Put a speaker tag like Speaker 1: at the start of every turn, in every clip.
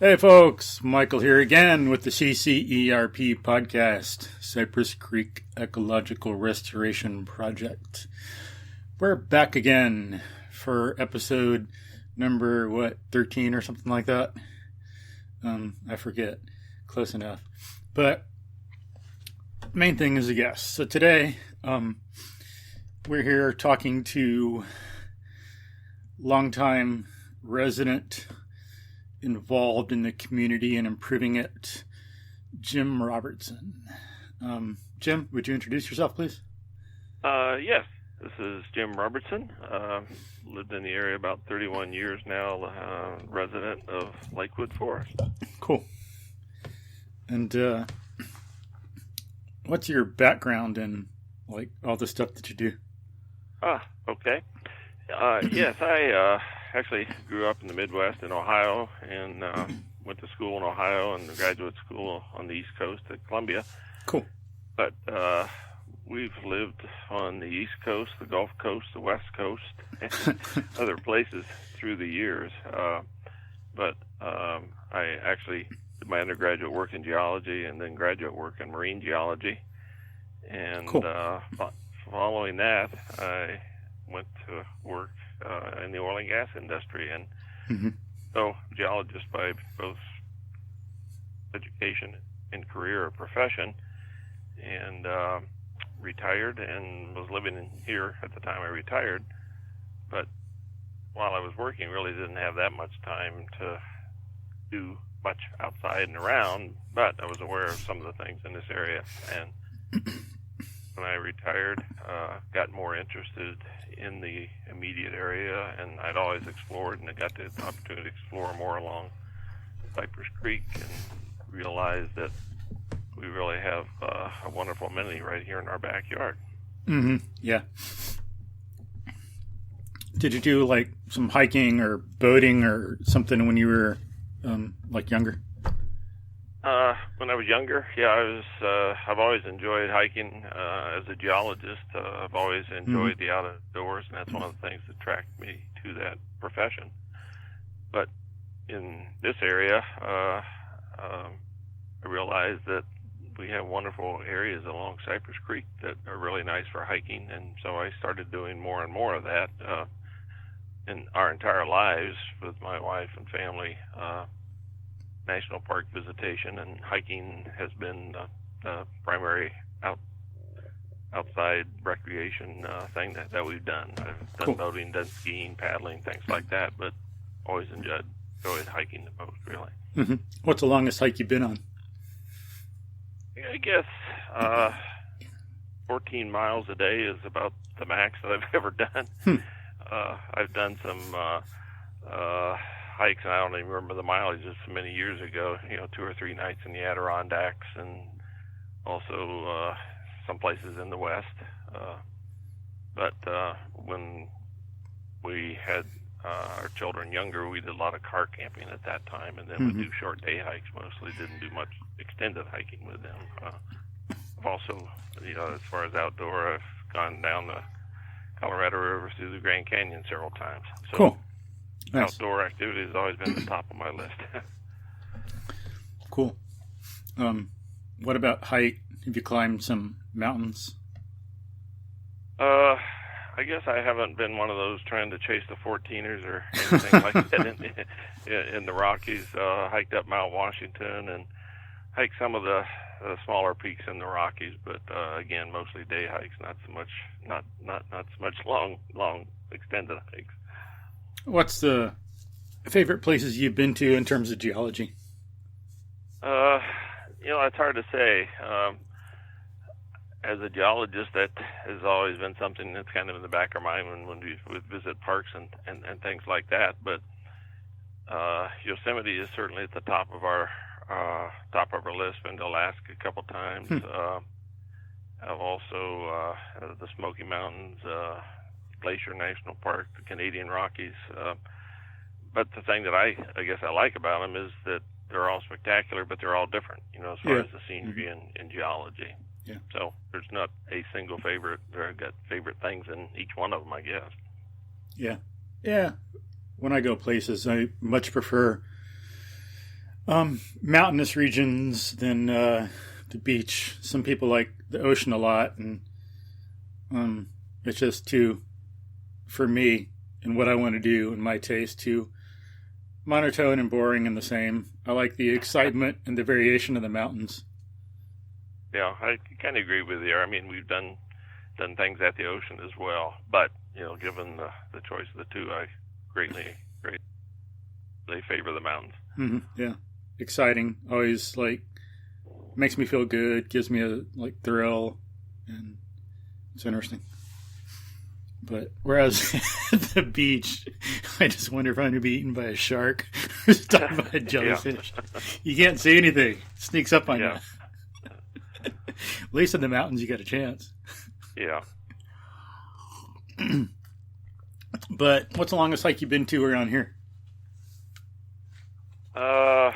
Speaker 1: Hey folks, Michael here again with the CCERP podcast, Cypress Creek Ecological Restoration Project. We're back again for episode number, 13 or something like that? I forget. Close enough. But main thing is a guest. So today, we're here talking to longtime resident involved in the community and improving it, Jim Robertson. Jim, would you introduce yourself, please?
Speaker 2: Yes, this is Jim Robertson. Lived in the area about 31 years now, resident of Lakewood Forest.
Speaker 1: Cool. And what's your background in all the stuff that you do?
Speaker 2: Okay. Yes, I actually grew up in the Midwest in Ohio and went to school in Ohio and graduate school on the East Coast at Columbia.
Speaker 1: Cool.
Speaker 2: But we've lived on the East Coast, the Gulf Coast, the West Coast, and other places through the years. But I actually did my undergraduate work in geology and then graduate work in marine geology. And
Speaker 1: cool.
Speaker 2: Following that, I went to work in the oil and gas industry, and so geologist by both education and career or profession, and retired and was living here at the time I retired. But while I was working, really didn't have that much time to do much outside and around, but I was aware of some of the things in this area. And when I retired, got more interested in the immediate area, and I'd always explored, and I got the opportunity to explore more along Cypress Creek and realized that we really have a wonderful amenity right here in our backyard.
Speaker 1: Yeah. Did you do some hiking or boating or something when you were younger?
Speaker 2: When I was younger, I've always enjoyed hiking. As a geologist, I've always enjoyed the outdoors, and that's one of the things that attracted me to that profession. But in this area, I realized that we have wonderful areas along Cypress Creek that are really nice for hiking, and so I started doing more and more of that in our entire lives with my wife and family. National park visitation and hiking has been the primary outside recreation thing that we've done. I've done boating, done skiing, paddling, things like that, but always enjoyed hiking the most, really.
Speaker 1: What's the longest hike you've been on?
Speaker 2: I guess 14 miles a day is about the max that I've ever done. I've done some hikes, and I don't even remember the mileage, just many years ago, 2 or 3 nights in the Adirondacks, and also some places in the West. But when we had our children younger, we did a lot of car camping at that time, and then we do short day hikes mostly, didn't do much extended hiking with them. I've also, as far as outdoor, I've gone down the Colorado River through the Grand Canyon several times. So,
Speaker 1: cool. Nice.
Speaker 2: Outdoor activity has always been at the top of my list.
Speaker 1: Cool. What about height? Have you climbed some mountains?
Speaker 2: I guess I haven't been one of those trying to chase the 14ers or anything like that in the Rockies. Hiked up Mount Washington and hiked some of the smaller peaks in the Rockies, but again, mostly day hikes, not so much long extended hikes.
Speaker 1: What's the favorite places you've been to in terms of geology?
Speaker 2: It's hard to say. As a geologist, that has always been something that's kind of in the back of my mind when we would visit parks and things like that. But Yosemite is certainly at the top of our list. Been to Alaska a couple times. I've also the Smoky Mountains, Glacier National Park, the Canadian Rockies. But the thing that I guess I like about them is that they're all spectacular, but they're all different, as far as the scenery and geology.
Speaker 1: Yeah.
Speaker 2: So there's not a single favorite. I've got favorite things in each one of them, I guess.
Speaker 1: Yeah. Yeah. When I go places, I much prefer Mountainous regions than the beach. Some people like the ocean a lot, and it's just too, for me and what I want to do and my taste, too monotone and boring and the same. I like the excitement and the variation of the mountains.
Speaker 2: Yeah, I kind of agree with you. I mean, we've done things at the ocean as well, but given the choice of the two, I greatly favor the mountains.
Speaker 1: Mm-hmm. Yeah, exciting. Always makes me feel good. Gives me a thrill, and it's interesting. But whereas at the beach, I just wonder if I'm going to be eaten by a shark or stung by a jellyfish. Yeah. You can't see anything. It sneaks up on you. At least in the mountains, you got a chance.
Speaker 2: Yeah.
Speaker 1: But what's the longest hike you've been to around here?
Speaker 2: I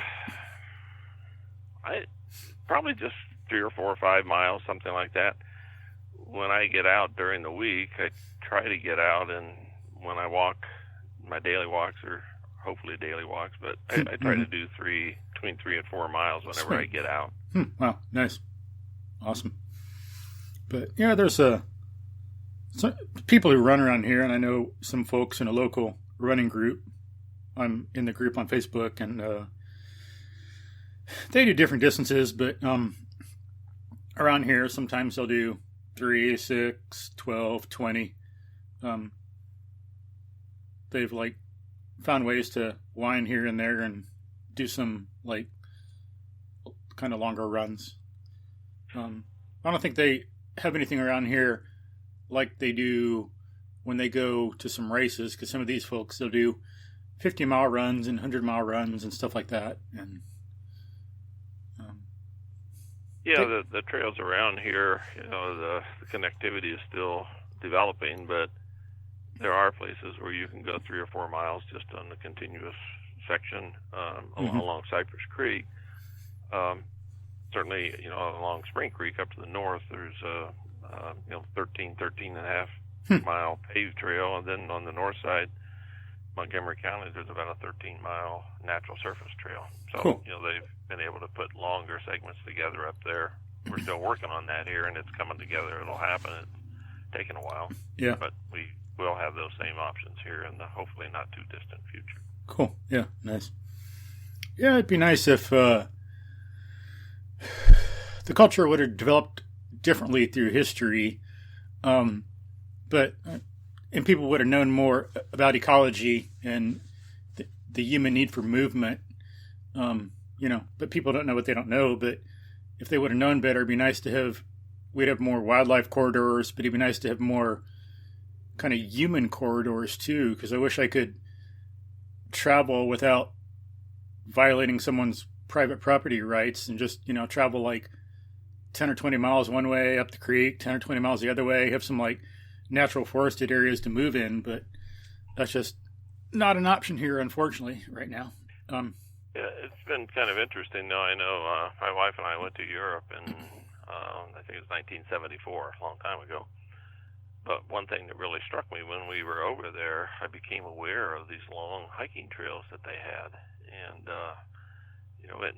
Speaker 2: probably just 3 or 4 or 5 miles, something like that. When I get out during the week, I try to get out, and when I walk, my daily walks are hopefully daily walks, but I try to do between 3 and 4 miles whenever
Speaker 1: Sweet.
Speaker 2: I get out.
Speaker 1: Wow, nice. Awesome. But yeah, there's some people who run around here, and I know some folks in a local running group. I'm in the group on Facebook, and they do different distances, but around here, sometimes they'll do 3, 6, 12, 20. They've found ways to wind here and there and do some kind of longer runs. I don't think they have anything around here like they do when they go to some races, because some of these folks, they'll do 50-mile runs and 100-mile runs and stuff like that. And
Speaker 2: the trails around here, the connectivity is still developing, but there are places where you can go 3 or 4 miles just on the continuous section along Cypress Creek. Certainly, along Spring Creek up to the north, there's a 13 and a half mile paved trail, and then on the north side, Montgomery County, there's about a 13-mile natural surface trail. So,
Speaker 1: cool.
Speaker 2: They've been able to put longer segments together up there. We're still working on that here, and it's coming together. It'll happen. It's taken a while. Yeah. But we will have those same options here in the hopefully not too distant future.
Speaker 1: Cool. Yeah, nice. Yeah, it'd be nice if the culture would have developed differently through history, but and people would have known more about ecology and the human need for movement. But people don't know what they don't know. But if they would have known better, it'd be nice to have. We'd have more wildlife corridors, but it'd be nice to have more kind of human corridors too. Because I wish I could travel without violating someone's private property rights and just travel 10 or 20 miles one way up the creek, 10 or 20 miles the other way, have some natural forested areas to move in, but that's just not an option here, unfortunately, right now.
Speaker 2: Yeah, it's been kind of interesting. Now, I know my wife and I went to Europe in, I think it was 1974, a long time ago. But one thing that really struck me when we were over there, I became aware of these long hiking trails that they had. And,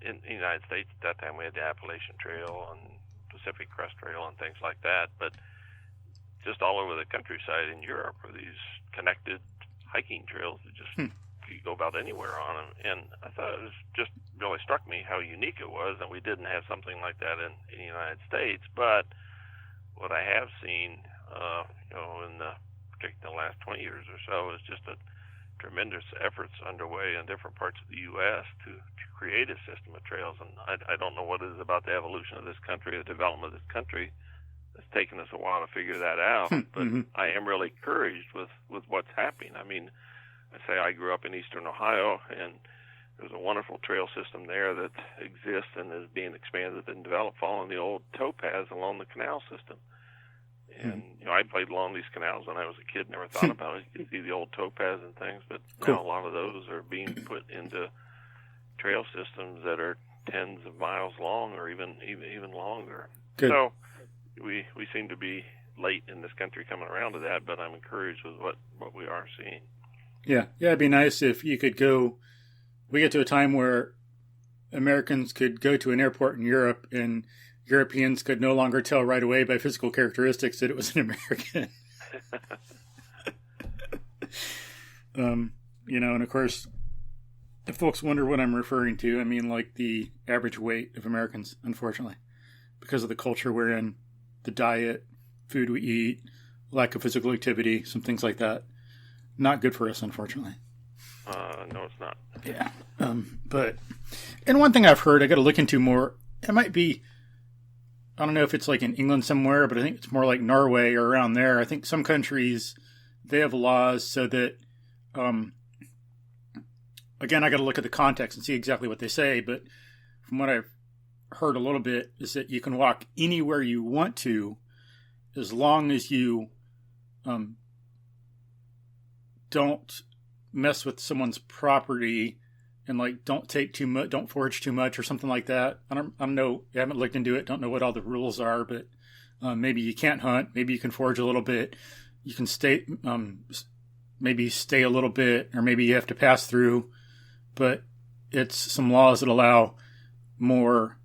Speaker 2: in the United States at that time, we had the Appalachian Trail and Pacific Crest Trail and things like that. But just all over the countryside in Europe were these connected hiking trails that just you go about anywhere on them. And I thought it was just really struck me how unique it was, and we didn't have something like that in the United States. But what I have seen, in particularly the last 20 years or so, is just a tremendous efforts underway in different parts of the U.S. to create a system of trails. And I don't know what it is about the evolution of this country, the development of this country. It's taken us a while to figure that out, but I am really encouraged with what's happening. I mean, I say I grew up in eastern Ohio, and there's a wonderful trail system there that exists and is being expanded and developed following the old towpaths along the canal system. And, I played along these canals when I was a kid, never thought about it. You could see the old towpaths and things, but now a lot of those are being put into trail systems that are tens of miles long or even longer.
Speaker 1: Good.
Speaker 2: So we seem to be late in this country coming around to that, but I'm encouraged with what we are seeing.
Speaker 1: Yeah, it'd be nice if you could go. We get to a time where Americans could go to an airport in Europe and Europeans could no longer tell right away by physical characteristics that it was an American. And of course, if folks wonder what I'm referring to, I mean like the average weight of Americans, unfortunately, because of the culture we're in, the diet, food we eat, lack of physical activity, some things like that. Not good for us, unfortunately.
Speaker 2: No, it's not.
Speaker 1: Yeah. And one thing I've heard, I got to look into more, it might be, I don't know if it's like in England somewhere, but I think it's more like Norway or around there. I think some countries, they have laws so that, again, I got to look at the context and see exactly what they say, but from what I've heard a little bit is that you can walk anywhere you want to as long as you don't mess with someone's property and like don't take too much, don't forage too much or something like that. I don't know. I haven't looked into it. Don't know what all the rules are, but maybe you can't hunt. Maybe you can forage a little bit. You can stay, maybe stay a little bit, or maybe you have to pass through. But it's some laws that allow more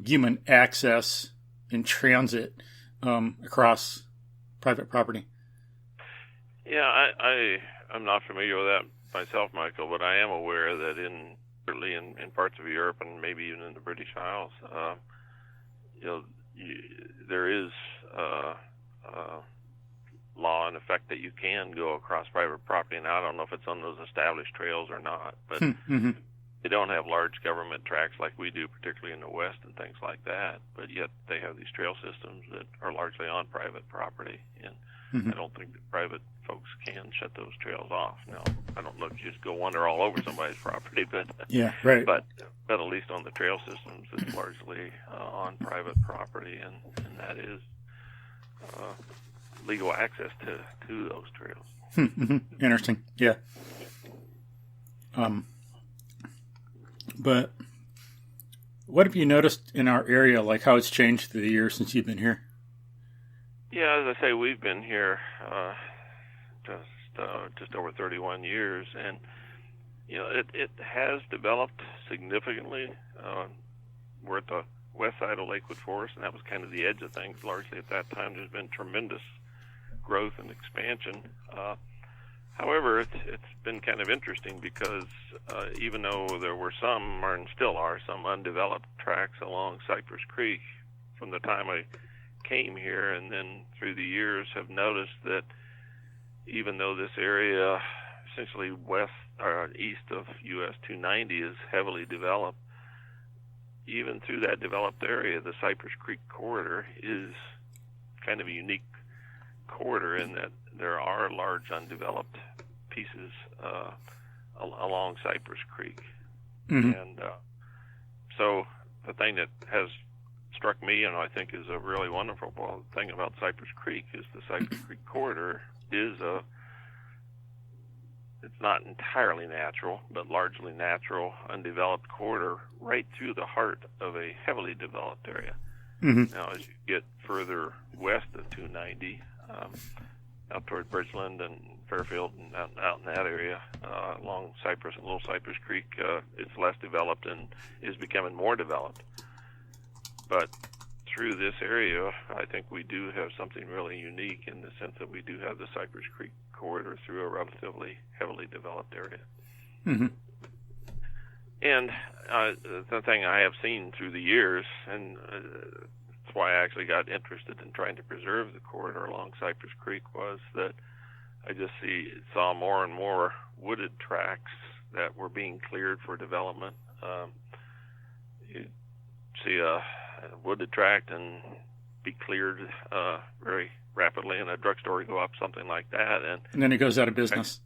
Speaker 1: human access and transit across private property.
Speaker 2: Yeah, I'm not familiar with that myself, Michael, but I am aware that certainly in parts of Europe and maybe even in the British Isles, there is law in effect that you can go across private property. And I don't know if it's on those established trails or not, but they don't have large government tracts like we do, particularly in the West and things like that. But yet they have these trail systems that are largely on private property, and I don't think that private folks can shut those trails off. Now, I don't know if you just go wander all over somebody's property, but
Speaker 1: yeah, right.
Speaker 2: But at least on the trail systems, it's largely on private property, and that is legal access to those trails.
Speaker 1: Interesting. Yeah. But what have you noticed in our area, like how it's changed through the years since you've been here?
Speaker 2: Yeah, as I say, we've been here just over 31 years, and it has developed significantly. We're at the west side of Lakewood Forest, and that was kind of the edge of things. Largely at that time, there's been tremendous growth and expansion. However, it's been kind of interesting because even though there were some, and still are, some undeveloped tracts along Cypress Creek from the time I came here, and then through the years have noticed that even though this area, essentially west or east of US 290, is heavily developed, even through that developed area, the Cypress Creek corridor is kind of a unique corridor in that there are large undeveloped pieces along Cypress Creek. And so the thing that has struck me, and I think is a really wonderful thing about Cypress Creek, is the Cypress Creek corridor is it's not entirely natural, but largely natural, undeveloped corridor right through the heart of a heavily developed area. Now, as you get further west of 290, out toward Bridgeland and Fairfield and out in that area, along Cypress and Little Cypress Creek, it's less developed and is becoming more developed. But through this area, I think we do have something really unique in the sense that we do have the Cypress Creek corridor through a relatively heavily developed area. And the thing I have seen through the years, and that's why I actually got interested in trying to preserve the corridor along Cypress Creek, was that I just saw more and more wooded tracts that were being cleared for development. You see a wooded tract and be cleared very rapidly, and a drugstore go up, something like that, and
Speaker 1: then it goes out of business.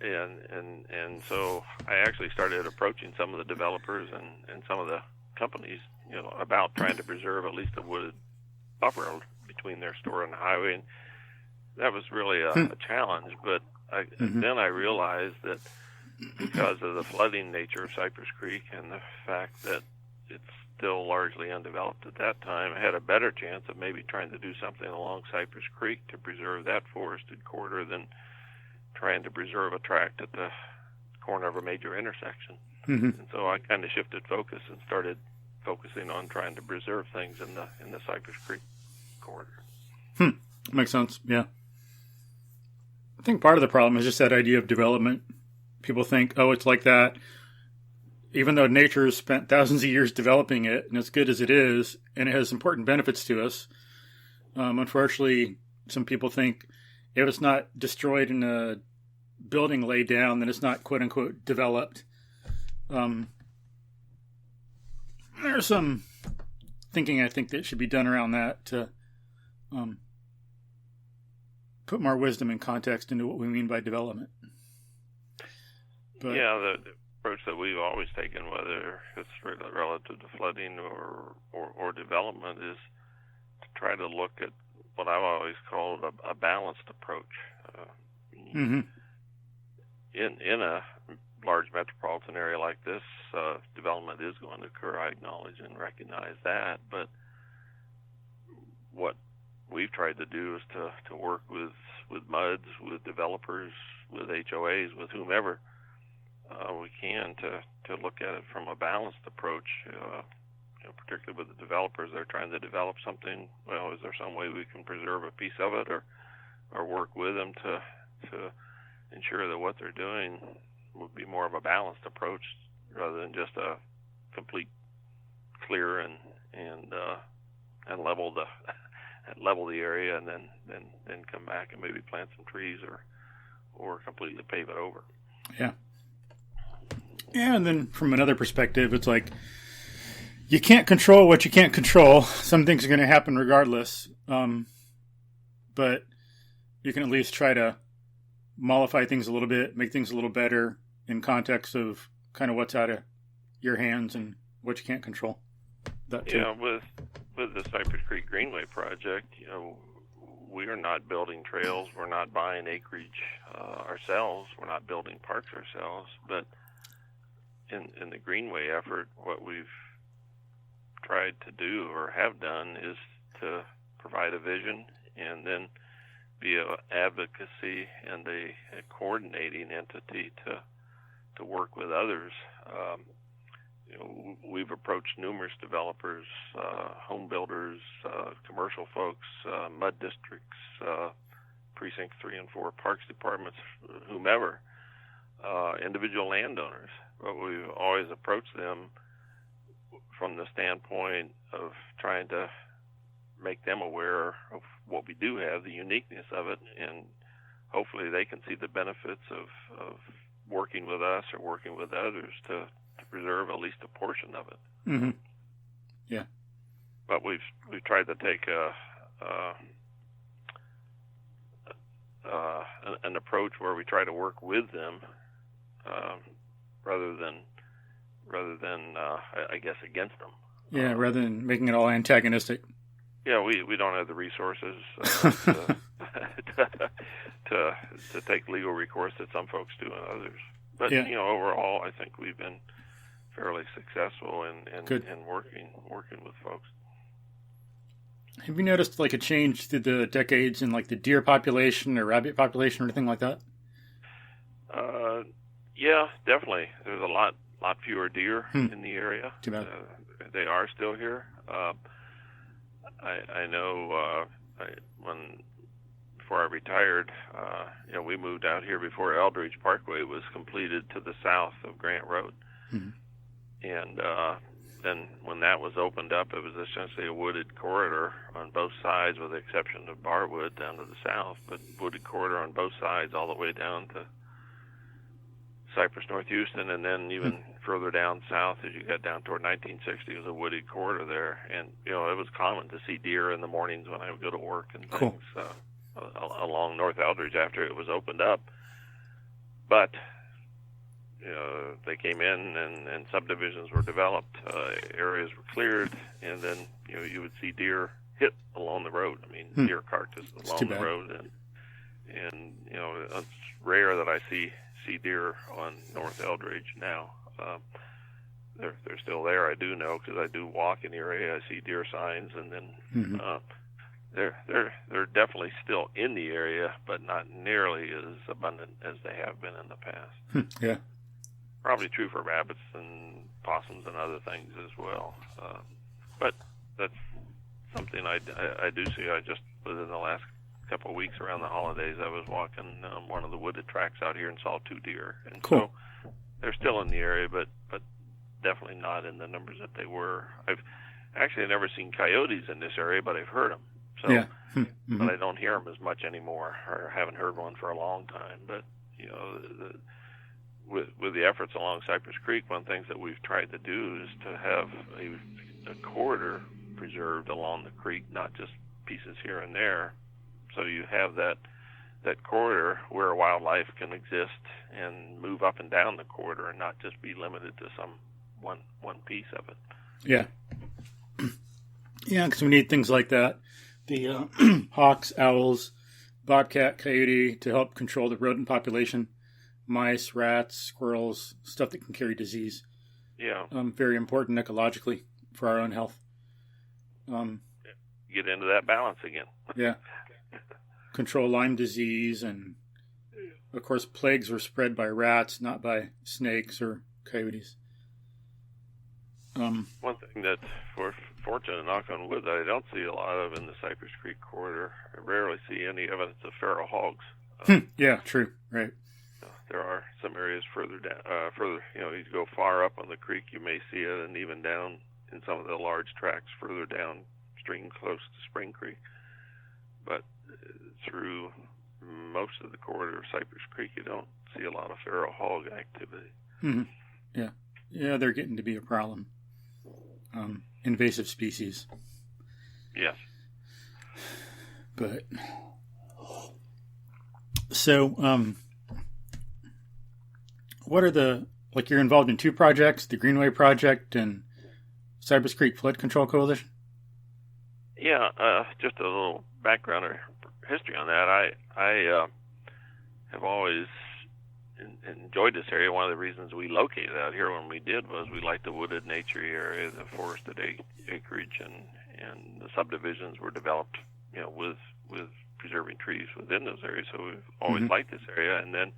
Speaker 2: And so I actually started approaching some of the developers and some of the companies, about trying to preserve at least a wooded buffer between their store and the highway. And that was really a challenge. But then I realized that because of the flooding nature of Cypress Creek and the fact that it's still largely undeveloped at that time, I had a better chance of maybe trying to do something along Cypress Creek to preserve that forested corridor than trying to preserve a tract at the corner of a major intersection.
Speaker 1: Mm-hmm.
Speaker 2: And so I kind of shifted focus and started focusing on trying to preserve things in the Cypress Creek corridor.
Speaker 1: Makes sense. Yeah. I think part of the problem is just that idea of development. People think, oh, it's like that. Even though nature has spent thousands of years developing it, and as good as it is, and it has important benefits to us, unfortunately, some people think if it's not destroyed in a building laid down, then it's not quote unquote developed. There's some thinking I think that should be done around that to put more wisdom and context into what we mean by development. But,
Speaker 2: yeah, the approach that we've always taken, whether it's relative to flooding or development, is to try to look at what I've always called a balanced approach.
Speaker 1: mm-hmm.
Speaker 2: In a large metropolitan area like this, development is going to occur. I acknowledge and recognize that, but what we've tried to do is to work with MUDs, with developers, with HOAs, with whomever we can to look at it from a balanced approach. Particularly with the developers, they're trying to develop something. Well, is there some way we can preserve a piece of it, or work with them to ensure that what they're doing would be more of a balanced approach rather than just a complete clear and level the area and then come back and maybe plant some trees or completely pave it over.
Speaker 1: Yeah. Yeah, and then from another perspective, it's like you can't control what you can't control. Some things are going to happen regardless, but you can at least try to mollify things a little bit, make things a little better in context of kind of what's out of your hands and what you can't control. That too.
Speaker 2: Yeah, with the Cypress Creek Greenway Project, we are not building trails. We're not buying acreage ourselves. We're not building parks ourselves. But in the Greenway effort, what we've tried to do or have done is to provide a vision and then be an advocacy and a coordinating entity to work with others. We've approached numerous developers, home builders, commercial folks, mud districts, precinct 3 and 4, parks departments, whomever, individual landowners. But we've always approached them from the standpoint of trying to make them aware of what we do have, the uniqueness of it, and hopefully they can see the benefits of working with us or working with others to preserve at least a portion of it.
Speaker 1: Mm-hmm. Yeah.
Speaker 2: But we've tried to take an approach where we try to work with them rather than I guess against them.
Speaker 1: Yeah, rather than making it all antagonistic.
Speaker 2: Yeah, we don't have the resources to take legal recourse that some folks do and others. But
Speaker 1: yeah.
Speaker 2: Overall, I think we've been fairly successful in working with folks.
Speaker 1: Have you noticed like a change through the decades in like the deer population or rabbit population or anything like that?
Speaker 2: Yeah, definitely. There's a lot fewer deer in the area.
Speaker 1: Too bad.
Speaker 2: They are still here. I know before I retired, we moved out here before Eldridge Parkway was completed to the south of Grant Road.
Speaker 1: Mm-hmm.
Speaker 2: And then when that was opened up, it was essentially a wooded corridor on both sides with the exception of Barwood down to the south, but wooded corridor on both sides all the way down to Cypress, North Houston, and then even further down south as you got down toward 1960, it was a wooded corridor there. And, it was common to see deer in the mornings when I would go to work and things along North Eldridge after it was opened up. But, they came in and subdivisions were developed, areas were cleared, and then, you would see deer hit along the road. I mean, deer carcasses along the road. And it's rare that I see deer on North Eldridge now. They're still there. I do know because I do walk in the area. I see deer signs, and then they're definitely still in the area, but not nearly as abundant as they have been in the past.
Speaker 1: Yeah.
Speaker 2: probably true for rabbits and possums and other things as well. But that's something I do see. I just, within the last couple of weeks around the holidays, I was walking one of the wooded tracks out here and saw 2 deer. And
Speaker 1: cool.
Speaker 2: So they're still in the area, but definitely not in the numbers that they were. I've actually never seen coyotes in this area, but I've heard them. So,
Speaker 1: yeah. Mm-hmm.
Speaker 2: But I don't hear them as much anymore, or haven't heard one for a long time. But with the efforts along Cypress Creek, one of the things that we've tried to do is to have a corridor preserved along the creek, not just pieces here and there. So you have that corridor where wildlife can exist and move up and down the corridor, and not just be limited to some one piece of it.
Speaker 1: Yeah. Yeah, because we need things like that. The hawks, owls, bobcat, coyote to help control the rodent population. Mice, rats, squirrels, stuff that can carry disease.
Speaker 2: Yeah.
Speaker 1: Very important ecologically for our own health.
Speaker 2: Get into that balance again.
Speaker 1: Yeah. Control Lyme disease, and of course plagues were spread by rats, not by snakes or coyotes.
Speaker 2: One thing that, for fortunate, knock on wood, that I don't see a lot of in the Cypress Creek corridor, I rarely see any evidence of feral hogs.
Speaker 1: Yeah, true, right.
Speaker 2: There are some areas further down, you go far up on the creek, you may see it, and even down in some of the large tracts further downstream, close to Spring Creek. But through most of the corridor of Cypress Creek, you don't see a lot of feral hog activity.
Speaker 1: Mm-hmm. Yeah, they're getting to be a problem. Invasive species.
Speaker 2: Yes.
Speaker 1: But so, what are you're involved in 2 projects, the Greenway Project and Cypress Creek Flood Control Coalition?
Speaker 2: Yeah, just a little background or history on that. I have always enjoyed this area. One of the reasons we located out here when we did was we liked the wooded nature area, the forested acreage, and the subdivisions were developed, with preserving trees within those areas. So we've always liked this area. And then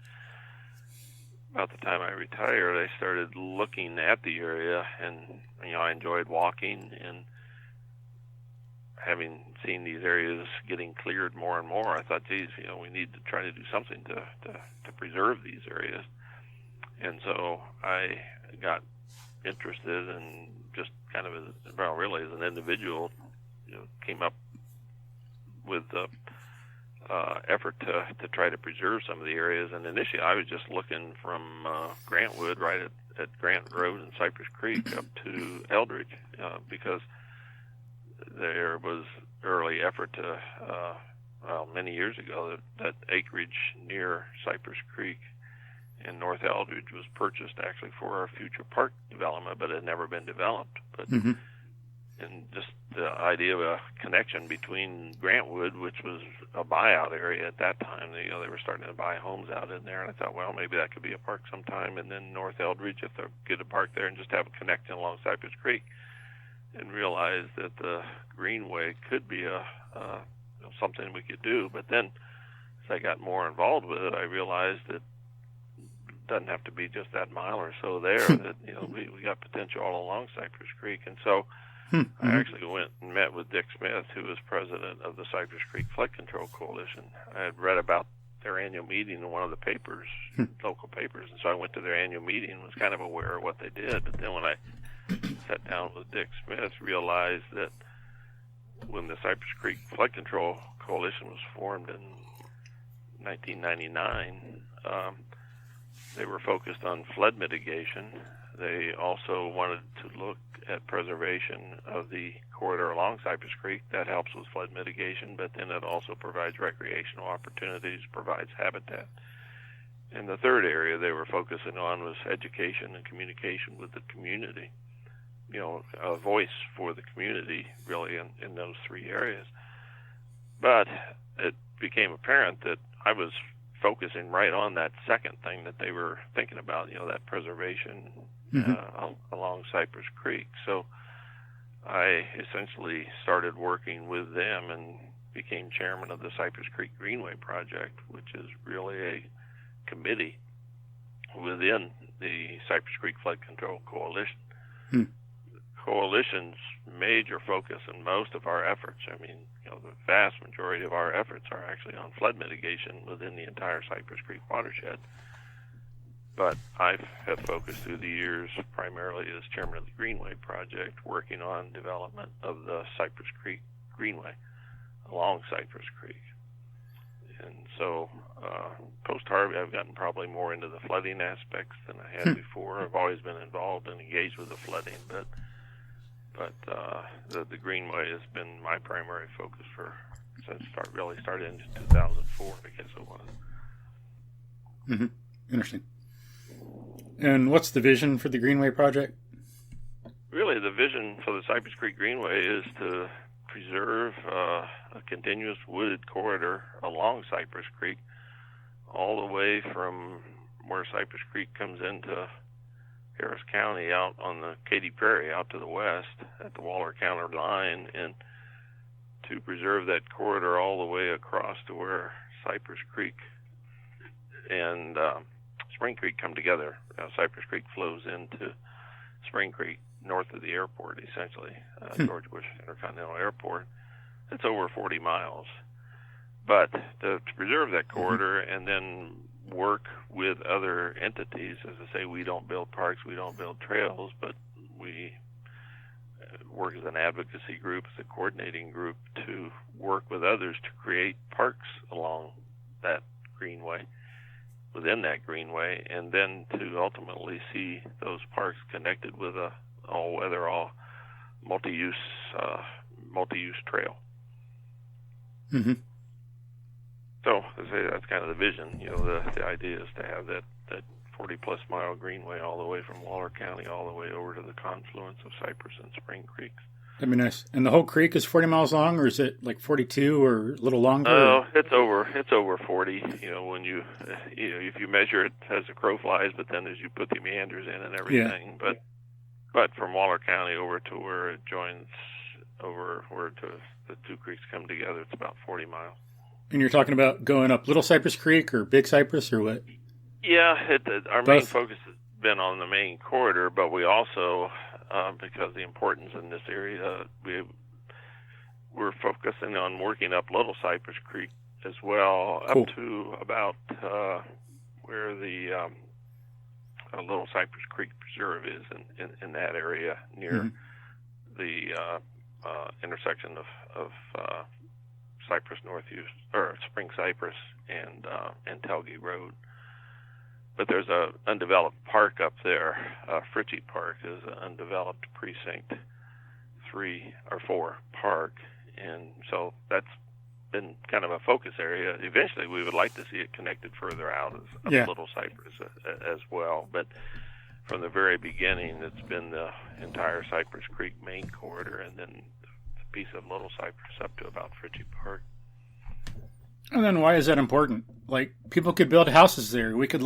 Speaker 2: about the time I retired, I started looking at the area, and I enjoyed walking, and having seen these areas getting cleared more and more, I thought, geez, we need to try to do something to preserve these areas. And so I got interested, and just kind of really as an individual, came up with the effort to try to preserve some of the areas. And initially I was just looking from Grantwood, right at Grant Road and Cypress Creek, up to Eldridge, because there was early effort to, many years ago, that acreage near Cypress Creek in North Eldridge was purchased actually for a future park development, but it had never been developed. But and just the idea of a connection between Grantwood, which was a buyout area at that time, they were starting to buy homes out in there, and I thought, well, maybe that could be a park sometime. And then North Eldridge, if they get a park there, and just have a connection along Cypress Creek, and realized that the Greenway could be something we could do. But then, as I got more involved with it, I realized that it doesn't have to be just that mile or so there. That we got potential all along Cypress Creek, and so I actually went and met with Dick Smith, who was president of the Cypress Creek Flood Control Coalition. I had read about their annual meeting in one of the papers, local papers, and so I went to their annual meeting and was kind of aware of what they did. But then when I sat down with Dick Smith, realized that when the Cypress Creek Flood Control Coalition was formed in 1999, they were focused on flood mitigation. They also wanted to look at preservation of the corridor along Cypress Creek. That helps with flood mitigation, but then it also provides recreational opportunities, provides habitat. And the third area they were focusing on was education and communication with the community. A voice for the community, really, in those 3 areas. But it became apparent that I was focusing right on that second thing that they were thinking about, that preservation along Cypress Creek. So I essentially started working with them and became chairman of the Cypress Creek Greenway Project, which is really a committee within the Cypress Creek Flood Control Coalition.
Speaker 1: Hmm.
Speaker 2: Coalition's major focus in most of our efforts, the vast majority of our efforts are actually on flood mitigation within the entire Cypress Creek watershed. But I have focused through the years primarily as chairman of the Greenway Project, working on development of the Cypress Creek Greenway along Cypress Creek. And so post-Harvey, I've gotten probably more into the flooding aspects than I had before. I've always been involved and engaged with the flooding, but the Greenway has been my primary focus since really started in 2004, I guess it was.
Speaker 1: Mm-hmm. Interesting. And what's the vision for the Greenway Project?
Speaker 2: Really, the vision for the Cypress Creek Greenway is to preserve a continuous wooded corridor along Cypress Creek, all the way from where Cypress Creek comes into Harris County out on the Katy Prairie out to the west at the Waller County line, and to preserve that corridor all the way across to where Cypress Creek and Spring Creek come together. Cypress Creek flows into Spring Creek north of the airport, essentially, George Bush Intercontinental Airport. It's over 40 miles. But to preserve that corridor and then work with other entities, as I say, we don't build parks, we don't build trails, but we work as an advocacy group, as a coordinating group, to work with others to create parks along that greenway, within that greenway, and then to ultimately see those parks connected with a all-weather, multi-use trail.
Speaker 1: Mm-hmm.
Speaker 2: So, as I say, that's kind of the vision. The idea is to have that 40-plus mile greenway all the way from Waller County all the way over to the confluence of Cypress and Spring Creeks.
Speaker 1: That'd be nice. And the whole creek is 40 miles long, or is it like 42 or a little longer?
Speaker 2: Oh, it's over 40. When if you measure it as the crow flies, but then as you put the meanders in and everything. Yeah. But from Waller County over to where it joins over where the two creeks come together, it's about 40 miles.
Speaker 1: And you're talking about going up Little Cypress Creek or Big Cypress or what?
Speaker 2: Yeah, our main focus has been on the main corridor, but we also, because of the importance in this area, we're focusing on working up Little Cypress Creek as well, up to about where the Little Cypress Creek Preserve is in that area near the intersection of Cypress Northuse or Spring Cypress and Telge Road. But there's a undeveloped park up there. Fritchie Park is an undeveloped precinct 3 or 4 park, and so that's been kind of a focus area. Eventually, we would like to see it connected further out as Little Cypress as well. But from the very beginning, it's been the entire Cypress Creek main corridor, and then a piece of Little Cypress up to about Fritchie Park.
Speaker 1: And then why is that important? Like, people could build houses there. We could,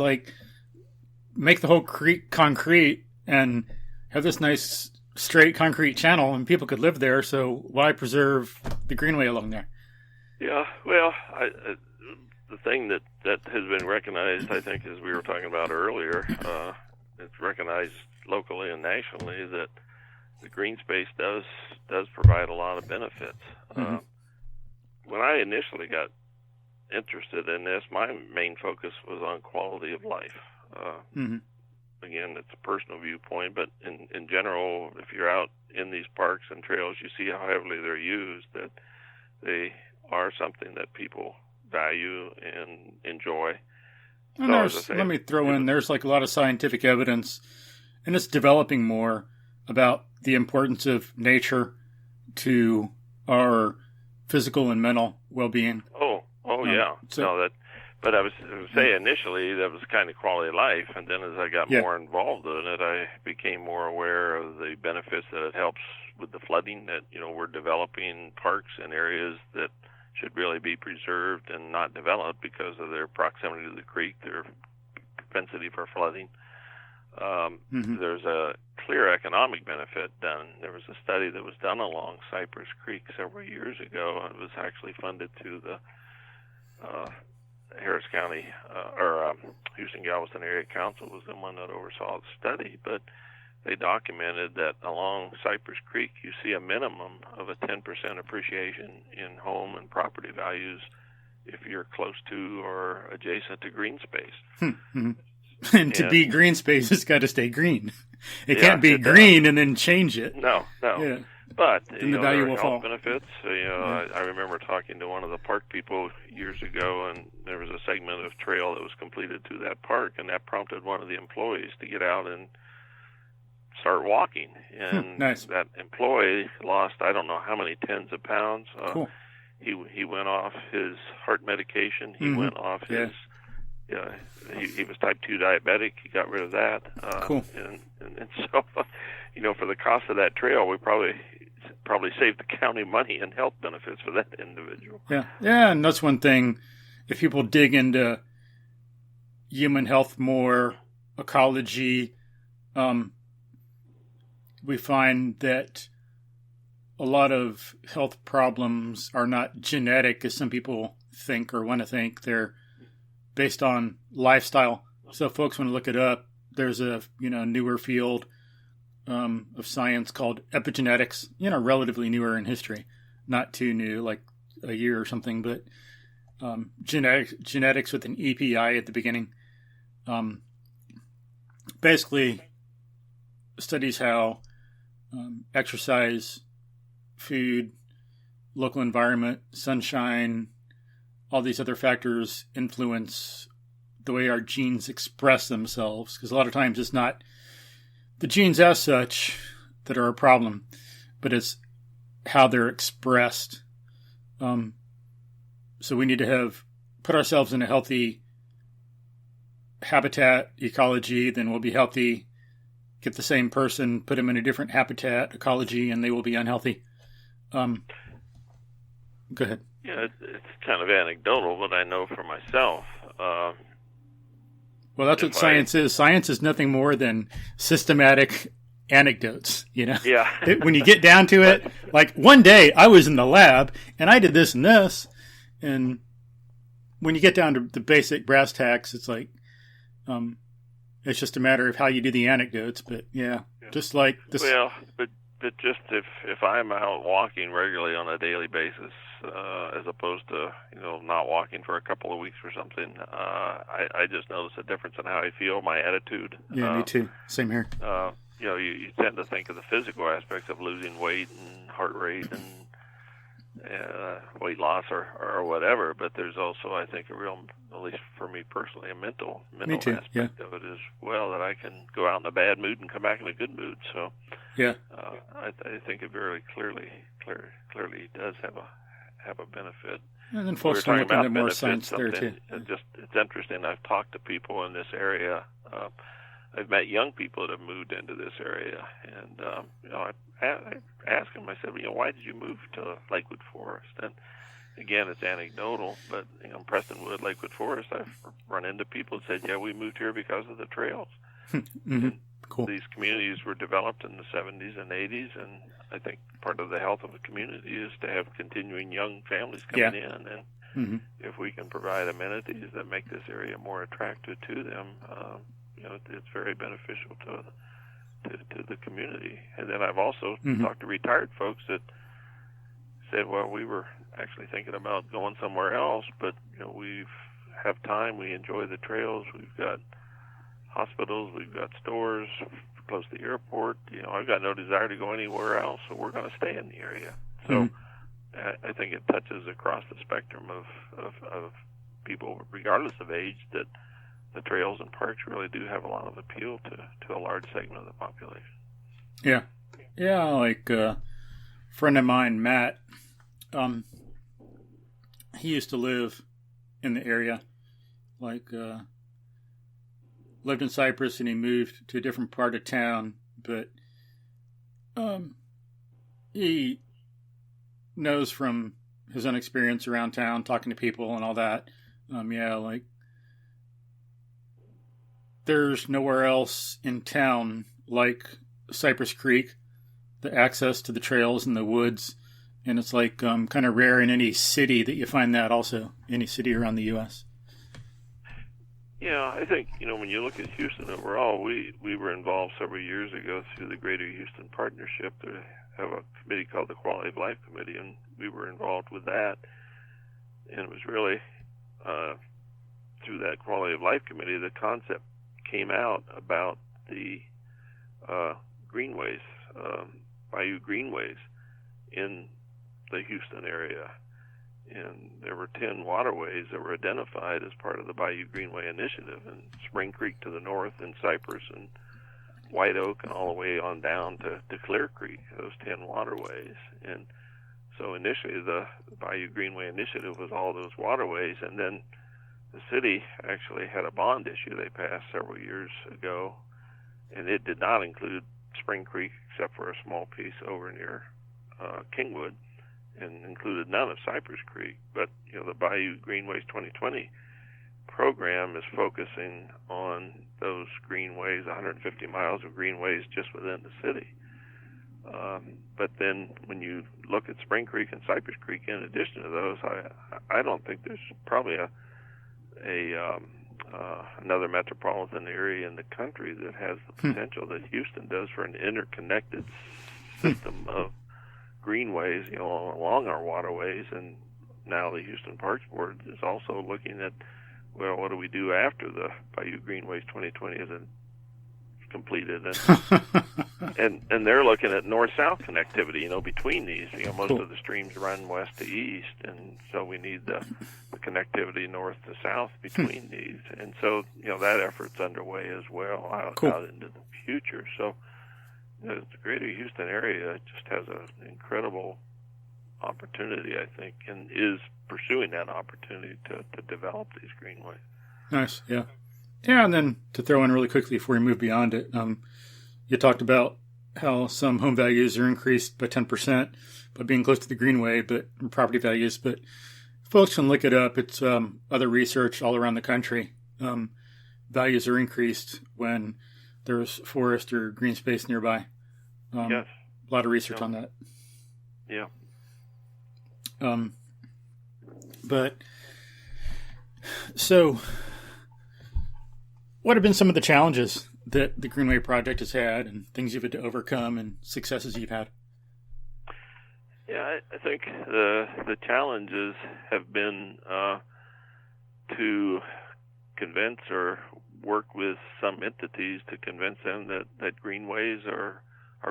Speaker 1: make the whole creek concrete and have this nice straight concrete channel, and people could live there, so why preserve the greenway along there?
Speaker 2: Yeah, well, the thing that has been recognized, I think, as we were talking about earlier, it's recognized locally and nationally that the green space does provide a lot of benefits. When I initially got interested in this, my main focus was on quality of life. Again, it's a personal viewpoint, but in general, if you're out in these parks and trails, you see how heavily they're used, that they are something that people value and enjoy.
Speaker 1: And let me throw in, there's a lot of scientific evidence, and it's developing more about the importance of nature to our physical and mental well-being.
Speaker 2: Yeah. But I was saying initially that was kind of quality of life, and then as I got more involved in it, I became more aware of the benefits that it helps with the flooding. That we're developing parks in areas that should really be preserved and not developed because of their proximity to the creek, their propensity for flooding. There's a clear economic benefit done. There was a study that was done along Cypress Creek several years ago, and it was actually funded through the Harris County or Houston-Galveston Area Council was the one that oversaw the study, but they documented that along Cypress Creek, you see a minimum of a 10% appreciation in home and property values if you're close to or adjacent to green space.
Speaker 1: And to be green space, it's got to stay green. It can't be green and then change it.
Speaker 2: No.
Speaker 1: Yeah.
Speaker 2: But
Speaker 1: then the value will fall.
Speaker 2: Benefits. I remember talking to one of the park people years ago, and there was a segment of trail that was completed through that park, and that prompted one of the employees to get out and start walking. And
Speaker 1: nice.
Speaker 2: That employee lost I don't know how many tens of pounds.
Speaker 1: Cool.
Speaker 2: He went off his heart medication. He went off his. He was type 2 diabetic. He got rid of that.
Speaker 1: Cool.
Speaker 2: And so, for the cost of that trail, we probably saved the county money and health benefits for that individual.
Speaker 1: Yeah, and that's one thing. If people dig into human health more, ecology, we find that a lot of health problems are not genetic, as some people think or want to think. They're based on lifestyle. So folks want to look it up. There's a newer field of science called epigenetics, relatively newer in history, not too new, like a year or something, but genetics with an EPI at the beginning. Basically studies how exercise, food, local environment, sunshine, all these other factors influence the way our genes express themselves. Because a lot of times it's not the genes as such that are a problem, but it's how they're expressed. So we need to put ourselves in a healthy habitat, ecology, then we'll be healthy. Get the same person, put them in a different habitat, ecology, and they will be unhealthy. Go ahead.
Speaker 2: Yeah, it's kind of anecdotal, but I know for myself.
Speaker 1: Well, that's what science is. Science is nothing more than systematic anecdotes,
Speaker 2: Yeah.
Speaker 1: When you get down to it, like one day I was in the lab and I did this and this, and when you get down to the basic brass tacks, it's like, it's just a matter of how you do the anecdotes. But just like this.
Speaker 2: Well, but just if I'm out walking regularly on a daily basis, as opposed to not walking for a couple of weeks or something, I just notice a difference in how I feel, my attitude.
Speaker 1: Yeah, me too. Same here.
Speaker 2: You tend to think of the physical aspects of losing weight and heart rate and weight loss or whatever, but there's also, I think, a real, at least for me personally, a mental aspect of it as well, that I can go out in a bad mood and come back in a good mood. So I think it very clearly does have a benefit.
Speaker 1: And then folks are looking at more science there too.
Speaker 2: It's interesting. I've talked to people in this area. I've met young people that have moved into this area, and I asked them. I said, why did you move to Lakewood Forest? And again, it's anecdotal, but Prestonwood, Lakewood Forest, I've run into people that said, we moved here because of the trails.
Speaker 1: Cool.
Speaker 2: These communities were developed in the 70s and 80s, and I think part of the health of a community is to have continuing young families coming in, and if we can provide amenities that make this area more attractive to them, it's very beneficial to the community. And then I've also talked to retired folks that said, well, we were actually thinking about going somewhere else, but we have time, we enjoy the trails, we've got hospitals, we've got stores close to the airport. I've got no desire to go anywhere else, so we're going to stay in the area. So I think it touches across the spectrum of people, regardless of age, that the trails and parks really do have a lot of appeal to a large segment of the population.
Speaker 1: Yeah, like a friend of mine, Matt, he used to live in the area, lived in Cypress, and he moved to a different part of town, but he knows from his own experience around town, talking to people and all that, there's nowhere else in town like Cypress Creek, the access to the trails and the woods, and it's kind of rare in any city that you find that also, any city around the U.S.
Speaker 2: Yeah, I think, when you look at Houston overall, we were involved several years ago through the Greater Houston Partnership. They have a committee called the Quality of Life Committee, and we were involved with that. And it was really through that Quality of Life Committee the concept came out about the greenways, Bayou greenways in the Houston area. And there were 10 waterways that were identified as part of the Bayou Greenway Initiative, and Spring Creek to the north, and Cypress and White Oak, and all the way on down to Clear Creek, those 10 waterways. And so initially the Bayou Greenway Initiative was all those waterways, and then the city actually had a bond issue they passed several years ago, and it did not include Spring Creek except for a small piece over near Kingwood, and included none of Cypress Creek. But the Bayou Greenways 2020 program is focusing on those greenways, 150 miles of greenways just within the city. But then when you look at Spring Creek and Cypress Creek, in addition to those, I don't think there's probably another metropolitan area in the country that has the potential that Houston does for an interconnected system of greenways, along our waterways. And now the Houston Parks Board is also looking at, well, what do we do after the Bayou Greenways 2020 is completed? And they're looking at north-south connectivity, between these. Most of the streams run west to east, and so we need the connectivity north to south between these. And so, that effort's underway as well out into the future. So the greater Houston area just has an incredible opportunity, I think, and is pursuing that opportunity to develop these greenways.
Speaker 1: Nice, yeah. Yeah, and then to throw in really quickly before we move beyond it, you talked about how some home values are increased by 10% by being close to the greenway, but property values. But folks can look it up. It's other research all around the country. Values are increased when there's forest or green space nearby.
Speaker 2: Yes.
Speaker 1: A lot of research on that.
Speaker 2: Yeah.
Speaker 1: But so what have been some of the challenges that the Greenway Project has had, and things you've had to overcome, and successes you've had?
Speaker 2: Yeah, I think the challenges have been to convince or work with some entities to convince them that greenways are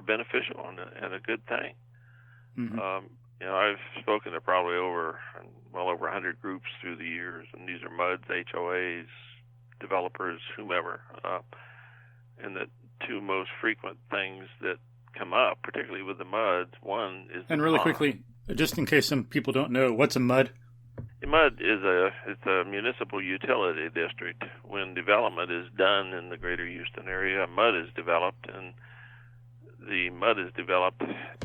Speaker 2: beneficial and a good thing.
Speaker 1: Mm-hmm.
Speaker 2: I've spoken to probably over 100 groups through the years, and these are MUDs, HOAs, developers, whomever. And the two most frequent things that come up, particularly with the MUDs, one is
Speaker 1: and really quickly, just in case some people don't know, what's a MUD?
Speaker 2: A MUD is a municipal utility district. When development is done in the greater Houston area, a MUD is developed, and the MUD is developed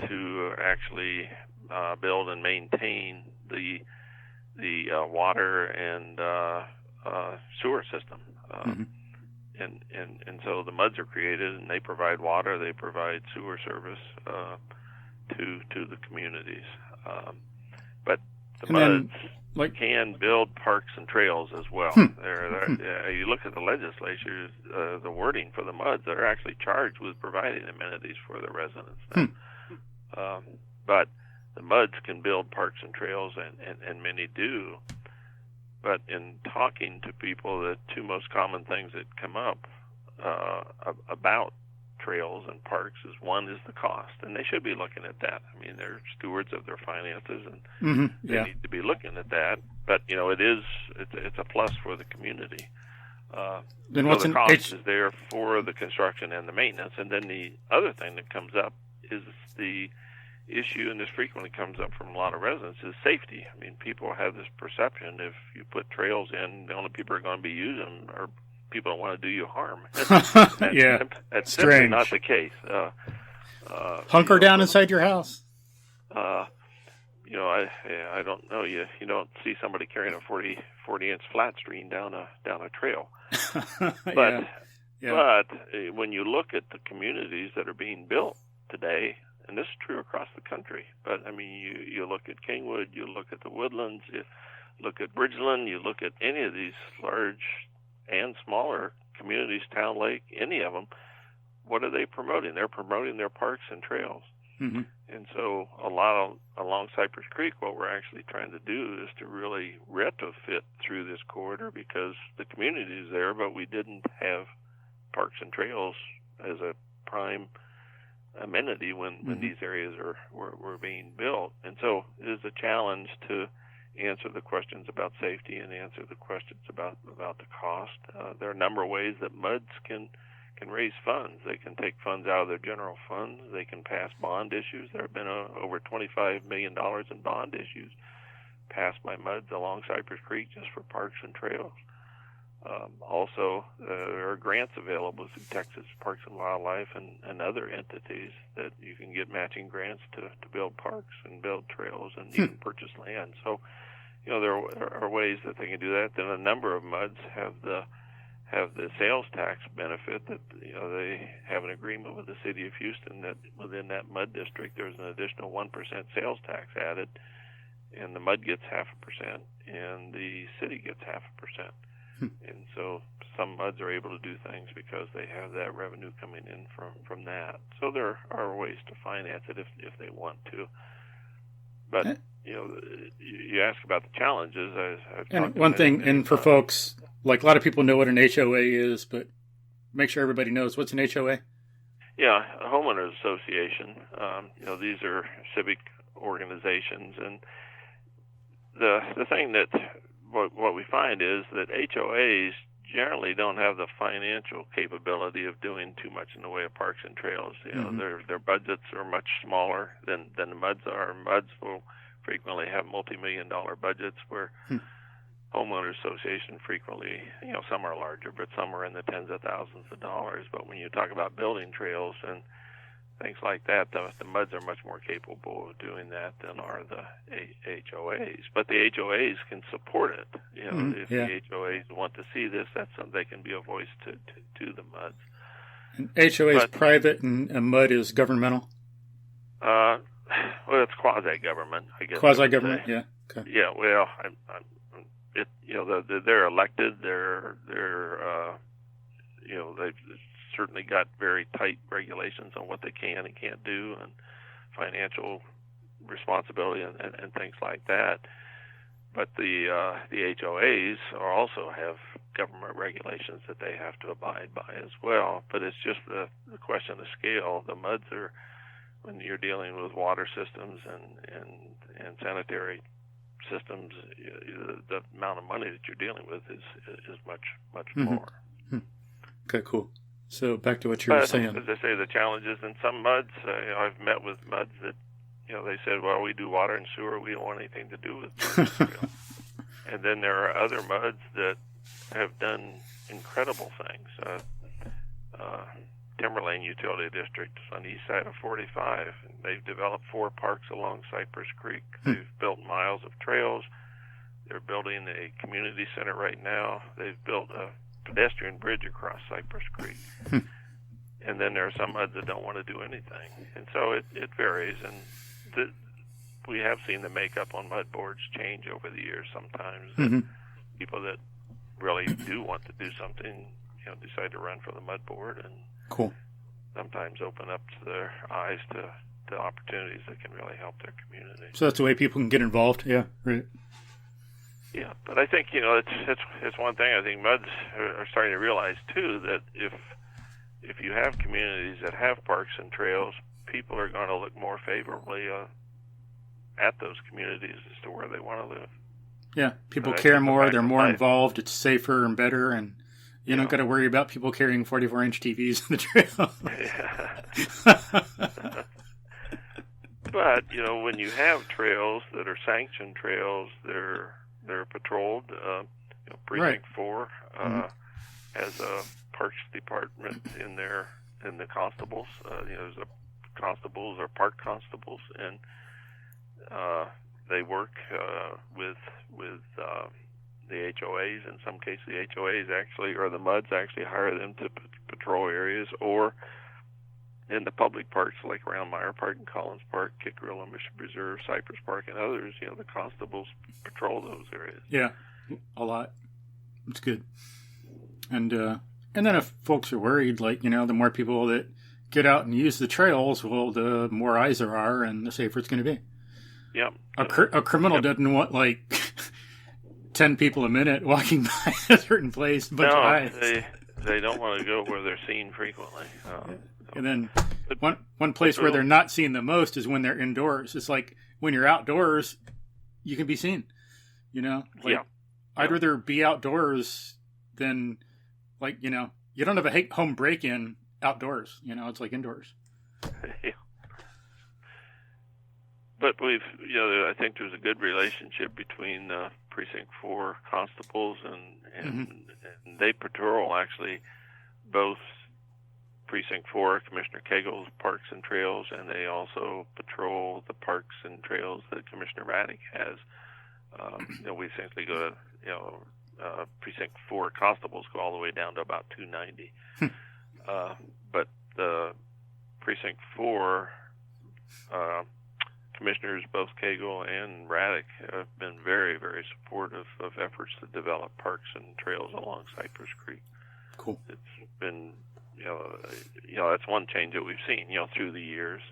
Speaker 2: to actually build and maintain the water and sewer system.
Speaker 1: Mm-hmm.
Speaker 2: And so the MUDs are created, and they provide water, they provide sewer service to the communities. But the MUDs can build parks and trails as well. You look at the legislature, the wording for the MUDs, they're actually charged with providing amenities for the residents. But the MUDs can build parks and trails, and many do. But in talking to people, the two most common things that come up about trails and parks is, one is the cost, and they should be looking at that. I mean, they're stewards of their finances, and they need to be looking at that. But it's a plus for the community.
Speaker 1: Then
Speaker 2: so the cost is there for the construction and the maintenance, and then the other thing that comes up is the issue, and this frequently comes up from a lot of residents, is safety. I mean, people have this perception if you put trails in, the only people who are going to be using them are people that want to do you harm. That's simply not the case.
Speaker 1: Hunker down inside your house.
Speaker 2: I don't know. You don't see somebody carrying a 40-inch flat screen down a trail. But when you look at the communities that are being built today, and this is true across the country, but I mean, you look at Kingwood, you look at the Woodlands, you look at Bridgeland, you look at any of these large and smaller communities, Town Lake, any of them, what are they promoting? They're promoting their parks and trails.
Speaker 1: Mm-hmm.
Speaker 2: And so along Cypress Creek, what we're actually trying to do is to really retrofit through this corridor, because the community is there, but we didn't have parks and trails as a prime amenity when these areas were being built. And so it is a challenge to answer the questions about safety and answer the questions about the cost. There are a number of ways that MUDs can raise funds. They can take funds out of their general funds. They can pass bond issues. There have been over $25 million in bond issues passed by MUDs along Cypress Creek just for parks and trails. Also, there are grants available through Texas Parks and Wildlife and other entities that you can get matching grants to build parks and build trails and even purchase land. So, there are ways that they can do that. Then a number of MUDs have the sales tax benefit that they have an agreement with the city of Houston that within that MUD district there's an additional 1% sales tax added, and the MUD gets 0.5% and the city gets 0.5%. And so some MUDs are able to do things because they have that revenue coming in from that. So there are ways to finance it if they want to. But you ask about the challenges.
Speaker 1: And one thing, and for folks, like a lot of people know what an HOA is, but make sure everybody knows, what's an HOA?
Speaker 2: Yeah, a homeowners association. These are civic organizations, and the thing that what we find is that HOAs generally don't have the financial capability of doing too much in the way of parks and trails. Their budgets are much smaller than the MUDs are. MUDs will frequently have multi-million-dollar budgets, where homeowners association frequently, some are larger, but some are in the tens of thousands of dollars. But when you talk about building trails and things like that, the MUDs are much more capable of doing that than are the HOAs. But the HOAs can support it. If the HOAs want to see this, that's something they can be a voice to the MUDs.
Speaker 1: And HOA is private, and a MUD is governmental.
Speaker 2: Well, it's quasi-government, I guess.
Speaker 1: Quasi-government, yeah. Okay.
Speaker 2: Yeah. Well, they're elected. They've certainly got very tight regulations on what they can and can't do, and financial responsibility and things like that. But the HOAs also have government regulations that they have to abide by as well. But it's just the question of scale. The MUDs are, when you're dealing with water systems and sanitary systems, the amount of money that you're dealing with is much more.
Speaker 1: Okay, cool. So back to what you were saying.
Speaker 2: As I say, the challenges in some MUDs, I've met with MUDs that, they said, well, we do water and sewer, we don't want anything to do with it. And then there are other MUDs that have done incredible things. Timberlane Utility District is on the east side of 45. And they've developed 4 parks along Cypress Creek. They've built miles of trails. They're building a community center right now. They've built a pedestrian bridge across Cypress Creek. And then there are some MUDs that don't want to do anything. And so it varies. And we have seen the makeup on MUD boards change over the years sometimes. People that really do want to do something, decide to run for the MUD board, and sometimes open up to their eyes to opportunities that can really help their community.
Speaker 1: So that's the way people can get involved. Yeah, right.
Speaker 2: Yeah, but I think it's one thing. I think MUDs are starting to realize too that if you have communities that have parks and trails, people are going to look more favorably at those communities as to where they want to live. Yeah,
Speaker 1: people care more. They're more involved. It's safer and better, and you don't got to worry about people carrying 44-inch TVs on the trail.
Speaker 2: But when you have trails that are sanctioned trails, they're patrolled. Precinct 4 has a parks department in the constables. There's constables or park constables, and they work with the HOAs. In some cases, the HOAs actually, or the MUDs actually, hire them to patrol areas, or in the public parks like around Meyer Park and Collins Park, Kickerilla Mission Preserve, Cypress Park, and others, the constables patrol those areas.
Speaker 1: Yeah, a lot. It's good. And then if folks are worried, like, the more people that get out and use the trails, well, the more eyes there are and the safer it's going to be.
Speaker 2: Yep.
Speaker 1: A criminal doesn't want, like, 10 people a minute walking by a certain place.
Speaker 2: No, they don't want to go where they're seen frequently.
Speaker 1: And then one place where they're not seen the most is when they're indoors. It's like when you're outdoors, you can be seen, I'd rather be outdoors than, like, you don't have a home break-in outdoors. It's like indoors.
Speaker 2: Yeah. But I think there's a good relationship between Precinct 4 constables and they patrol actually both Precinct 4, Commissioner Cagle's parks and trails, and they also patrol the parks and trails that Commissioner Raddick has. We essentially go to, Precinct 4 constables go all the way down to about 290. But the Precinct 4 commissioners, both Cagle and Raddick, have been very, very supportive of efforts to develop parks and trails along Cypress Creek.
Speaker 1: Cool.
Speaker 2: It's been, that's one change that we've seen, through the years,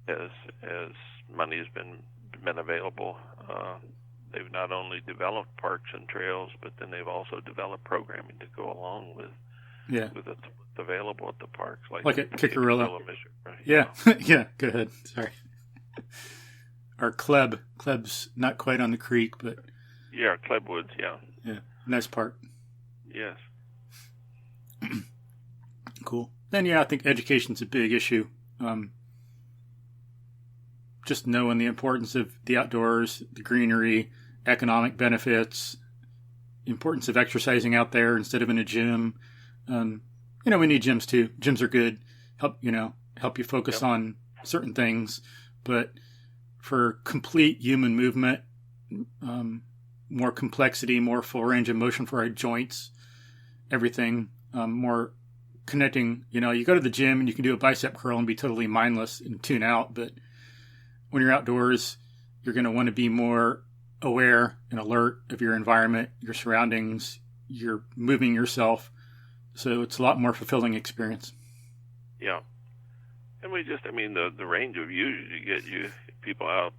Speaker 2: as money has been available. They've not only developed parks and trails, but then they've also developed programming to go along with what's available at the parks, like
Speaker 1: at Kickarilla.
Speaker 2: Right?
Speaker 1: Yeah, yeah. Go ahead. Sorry. Our Kleb's not quite on the creek, but
Speaker 2: yeah, Kleb Woods. Yeah,
Speaker 1: nice park.
Speaker 2: Yes.
Speaker 1: Cool. Then I think education's a big issue. Just knowing the importance of the outdoors, the greenery, economic benefits, importance of exercising out there instead of in a gym. We need gyms too. Gyms are good. Help you focus on certain things. But for complete human movement, more complexity, more full range of motion for our joints, everything, more connecting. You go to the gym and you can do a bicep curl and be totally mindless and tune out. But when you're outdoors, you're going to want to be more aware and alert of your environment, your surroundings. You're moving yourself. So it's a lot more fulfilling experience.
Speaker 2: Yeah. And the range of views you get, people out,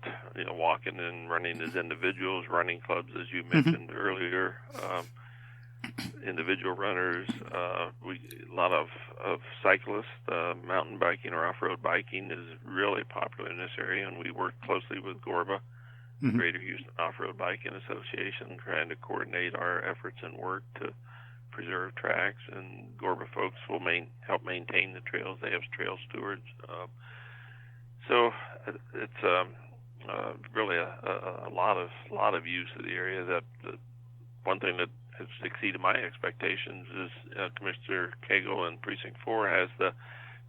Speaker 2: walking and running as individuals, running clubs, as you mentioned earlier, individual runners, a lot of cyclists, mountain biking or off-road biking is really popular in this area, and we work closely with GORBA, Greater Houston Off-Road Biking Association, trying to coordinate our efforts and work to preserve tracks, and GORBA folks will help maintain the trails. They have trail stewards. So it's really a lot of use of the area. That one thing that has exceeded my expectations is Commissioner Cagle and Precinct 4 has the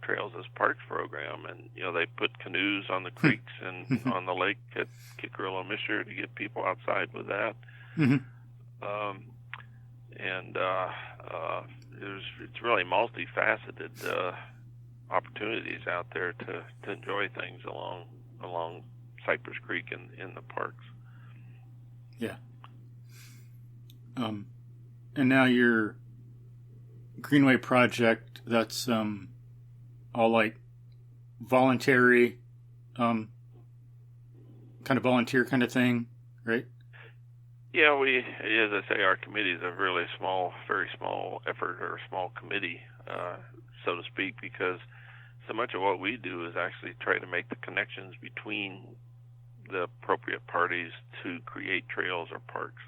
Speaker 2: Trails as Parks program, and they put canoes on the creeks and on the lake at Kickarilla, Missouri to get people outside with that. It's really multifaceted opportunities out there to enjoy things along Cypress Creek and in the parks.
Speaker 1: Yeah. And now your Greenway Project, that's all like voluntary, kind of volunteer kind of thing, right?
Speaker 2: Yeah, as I say, our committee is a really very small effort, or a small committee, so to speak, because so much of what we do is actually try to make the connections between the appropriate parties to create trails or parks.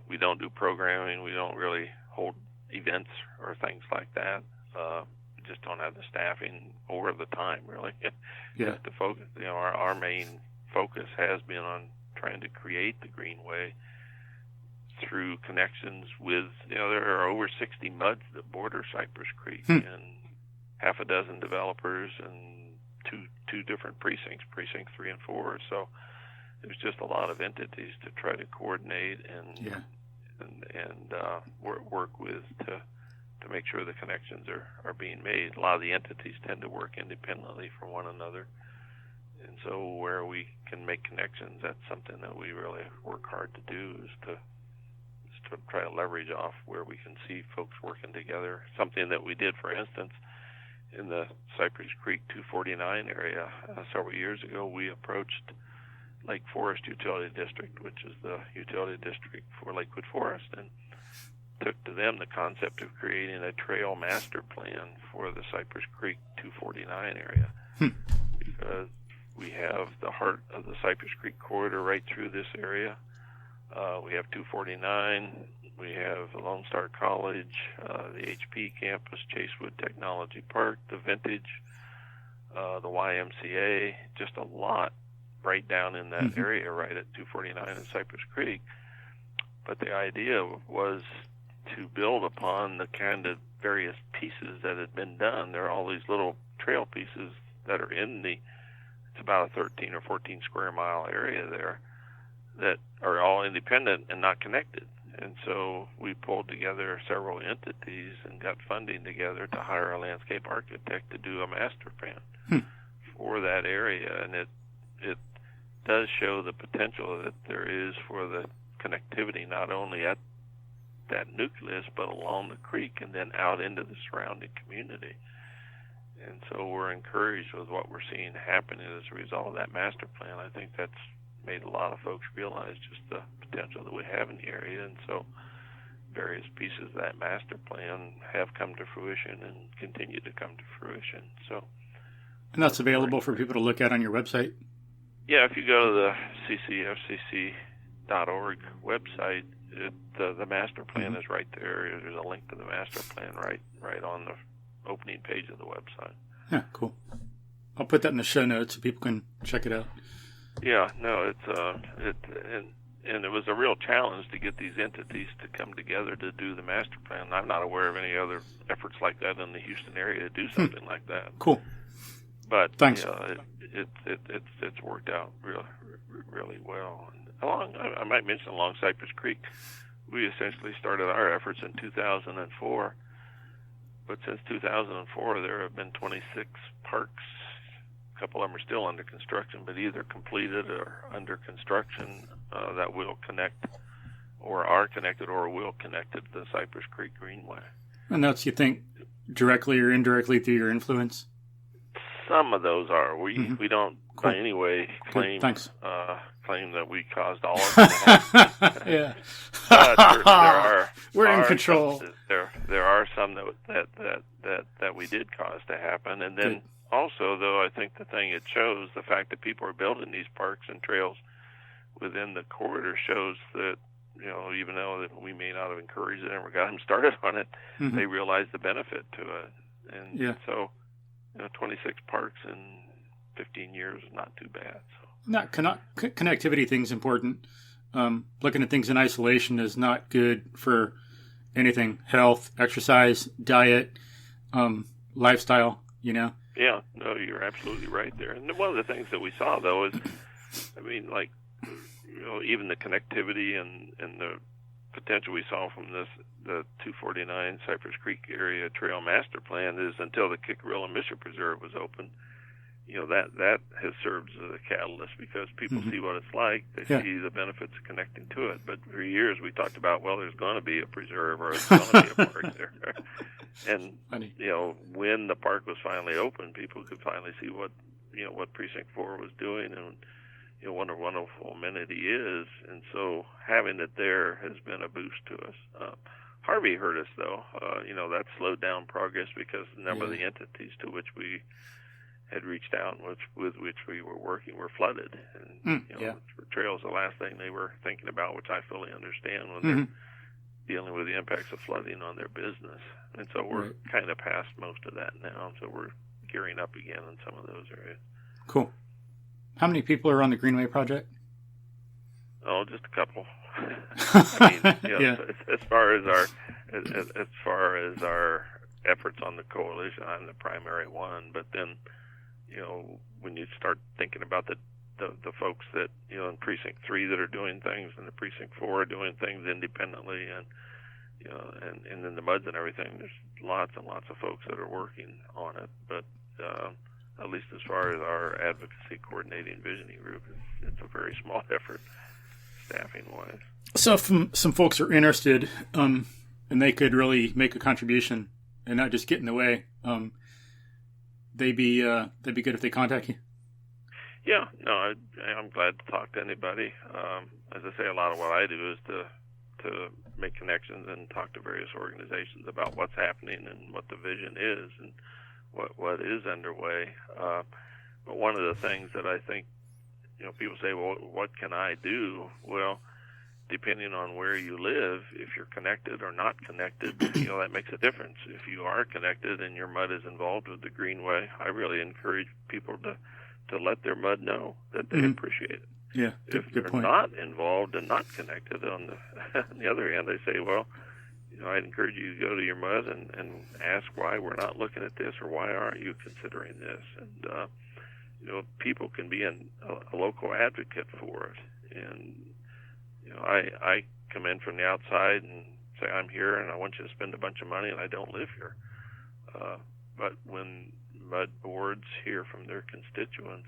Speaker 2: We don't do programming. We don't really hold events or things like that. We just don't have the staffing or the time, really, to focus. Our main focus has been on trying to create the Greenway through connections with, there are over 60 MUDs that border Cypress Creek, and half a dozen developers and two different precincts, Precinct 3 and 4. So there's just a lot of entities to try to coordinate and work with to make sure the connections are being made. A lot of the entities tend to work independently from one another. And so where we can make connections, that's something that we really work hard to do, is to try to leverage off where we can see folks working together. Something that we did, for instance, in the Cypress Creek 249 area several years ago, we approached Lake Forest Utility District, which is the utility district for Lakewood Forest, and took to them the concept of creating a trail master plan for the Cypress Creek 249 area. Because we have the heart of the Cypress Creek corridor right through this area. We have 249, we have Lone Star College, the HP campus, Chasewood Technology Park, the Vintage, the YMCA, just a lot right down in that area, right at 249 and Cypress Creek. But the idea was to build upon the kind of various pieces that had been done. There are all these little trail pieces that are it's about a 13 or 14 square mile area there that are all independent and not connected. And so we pulled together several entities and got funding together to hire a landscape architect to do a master plan for that area. And it does show the potential that there is for the connectivity, not only at that nucleus, but along the creek and then out into the surrounding community. And so we're encouraged with what we're seeing happening as a result of that master plan. I think that's made a lot of folks realize just the potential that we have in the area. And so various pieces of that master plan have come to fruition and continue to come to fruition. So,
Speaker 1: and that's available for people to look at on your website?
Speaker 2: Yeah, if you go to the ccfcc.org website, the master plan is right there. There's a link to the master plan right on the opening page of the website.
Speaker 1: Yeah, cool. I'll put that in the show notes so people can check it out.
Speaker 2: Yeah, no, and it was a real challenge to get these entities to come together to do the master plan. I'm not aware of any other efforts like that in the Houston area to do something like that.
Speaker 1: Cool.
Speaker 2: But
Speaker 1: thanks.
Speaker 2: It's worked out really well. And I might mention along Cypress Creek, we essentially started our efforts in 2004. But since 2004, there have been 26 parks. A couple of them are still under construction, but either completed or under construction that will connect or are connected or will connect to the Cypress Creek Greenway.
Speaker 1: And that's, you think, directly or indirectly through your influence?
Speaker 2: Some of those are. We don't by any way claim that we caused all of them.
Speaker 1: Yeah.
Speaker 2: But there are.
Speaker 1: We're in control.
Speaker 2: There are some that we did cause to happen, and then also, though, I think the thing it shows, the fact that people are building these parks and trails within the corridor shows that, even though we may not have encouraged it or got them started on it, they realize the benefit to it. And so, 26 parks in 15 years is not too bad. So.
Speaker 1: Connectivity thing's important. Looking at things in isolation is not good for anything. Health, exercise, diet, lifestyle,
Speaker 2: Yeah, no, you're absolutely right there. And one of the things that we saw, though, is, even the connectivity and the potential we saw from the 249 Cypress Creek area trail master plan is until the Kickarilla Mission Preserve was open, that has served as a catalyst because people see what it's like. They see the benefits of connecting to it. But for years we talked about, there's going to be a preserve or there's going to be a park there. And, when the park was finally open, people could finally see what Precinct 4 was doing and, what a wonderful amenity is. And so having it there has been a boost to us. Harvey hurt us, though. That slowed down progress because the number of the entities to which we had reached out with which we were working were flooded. And, trails the last thing they were thinking about, which I fully understand when they're dealing with the impacts of flooding on their business. And so we're kind of past most of that now. So we're gearing up again in some of those areas.
Speaker 1: Cool. How many people are on the Greenway Project?
Speaker 2: Oh, just a couple. As far as our efforts on the coalition, I'm the primary one. But then, when you start thinking about the folks that in Precinct 3 that are doing things, and the Precinct 4 are doing things independently, and and then the MUDs and everything, there's lots and lots of folks that are working on it. But at least as far as our advocacy coordinating visioning group, it's a very small effort. staffing wise.
Speaker 1: So if some folks are interested, and they could really make a contribution and not just get in the way, they'd be good if they contact you.
Speaker 2: Yeah, no, I'm glad to talk to anybody. As I say, a lot of what I do is to make connections and talk to various organizations about what's happening and what the vision is and what is underway. But one of the things that I think, people say, well, what can I do? Well, depending on where you live, if you're connected or not connected, that makes a difference. If you are connected and your mud is involved with the Greenway, I really encourage people to let their mud know that they appreciate it.
Speaker 1: Yeah,
Speaker 2: if
Speaker 1: good
Speaker 2: they're
Speaker 1: point.
Speaker 2: not involved and not connected, on the other hand, they say, well, I'd encourage you to go to your mud and ask why we're not looking at this, or why aren't you considering this? And, people can be a local advocate for it. And, I come in from the outside and say, I'm here and I want you to spend a bunch of money, and I don't live here. But when mud boards hear from their constituents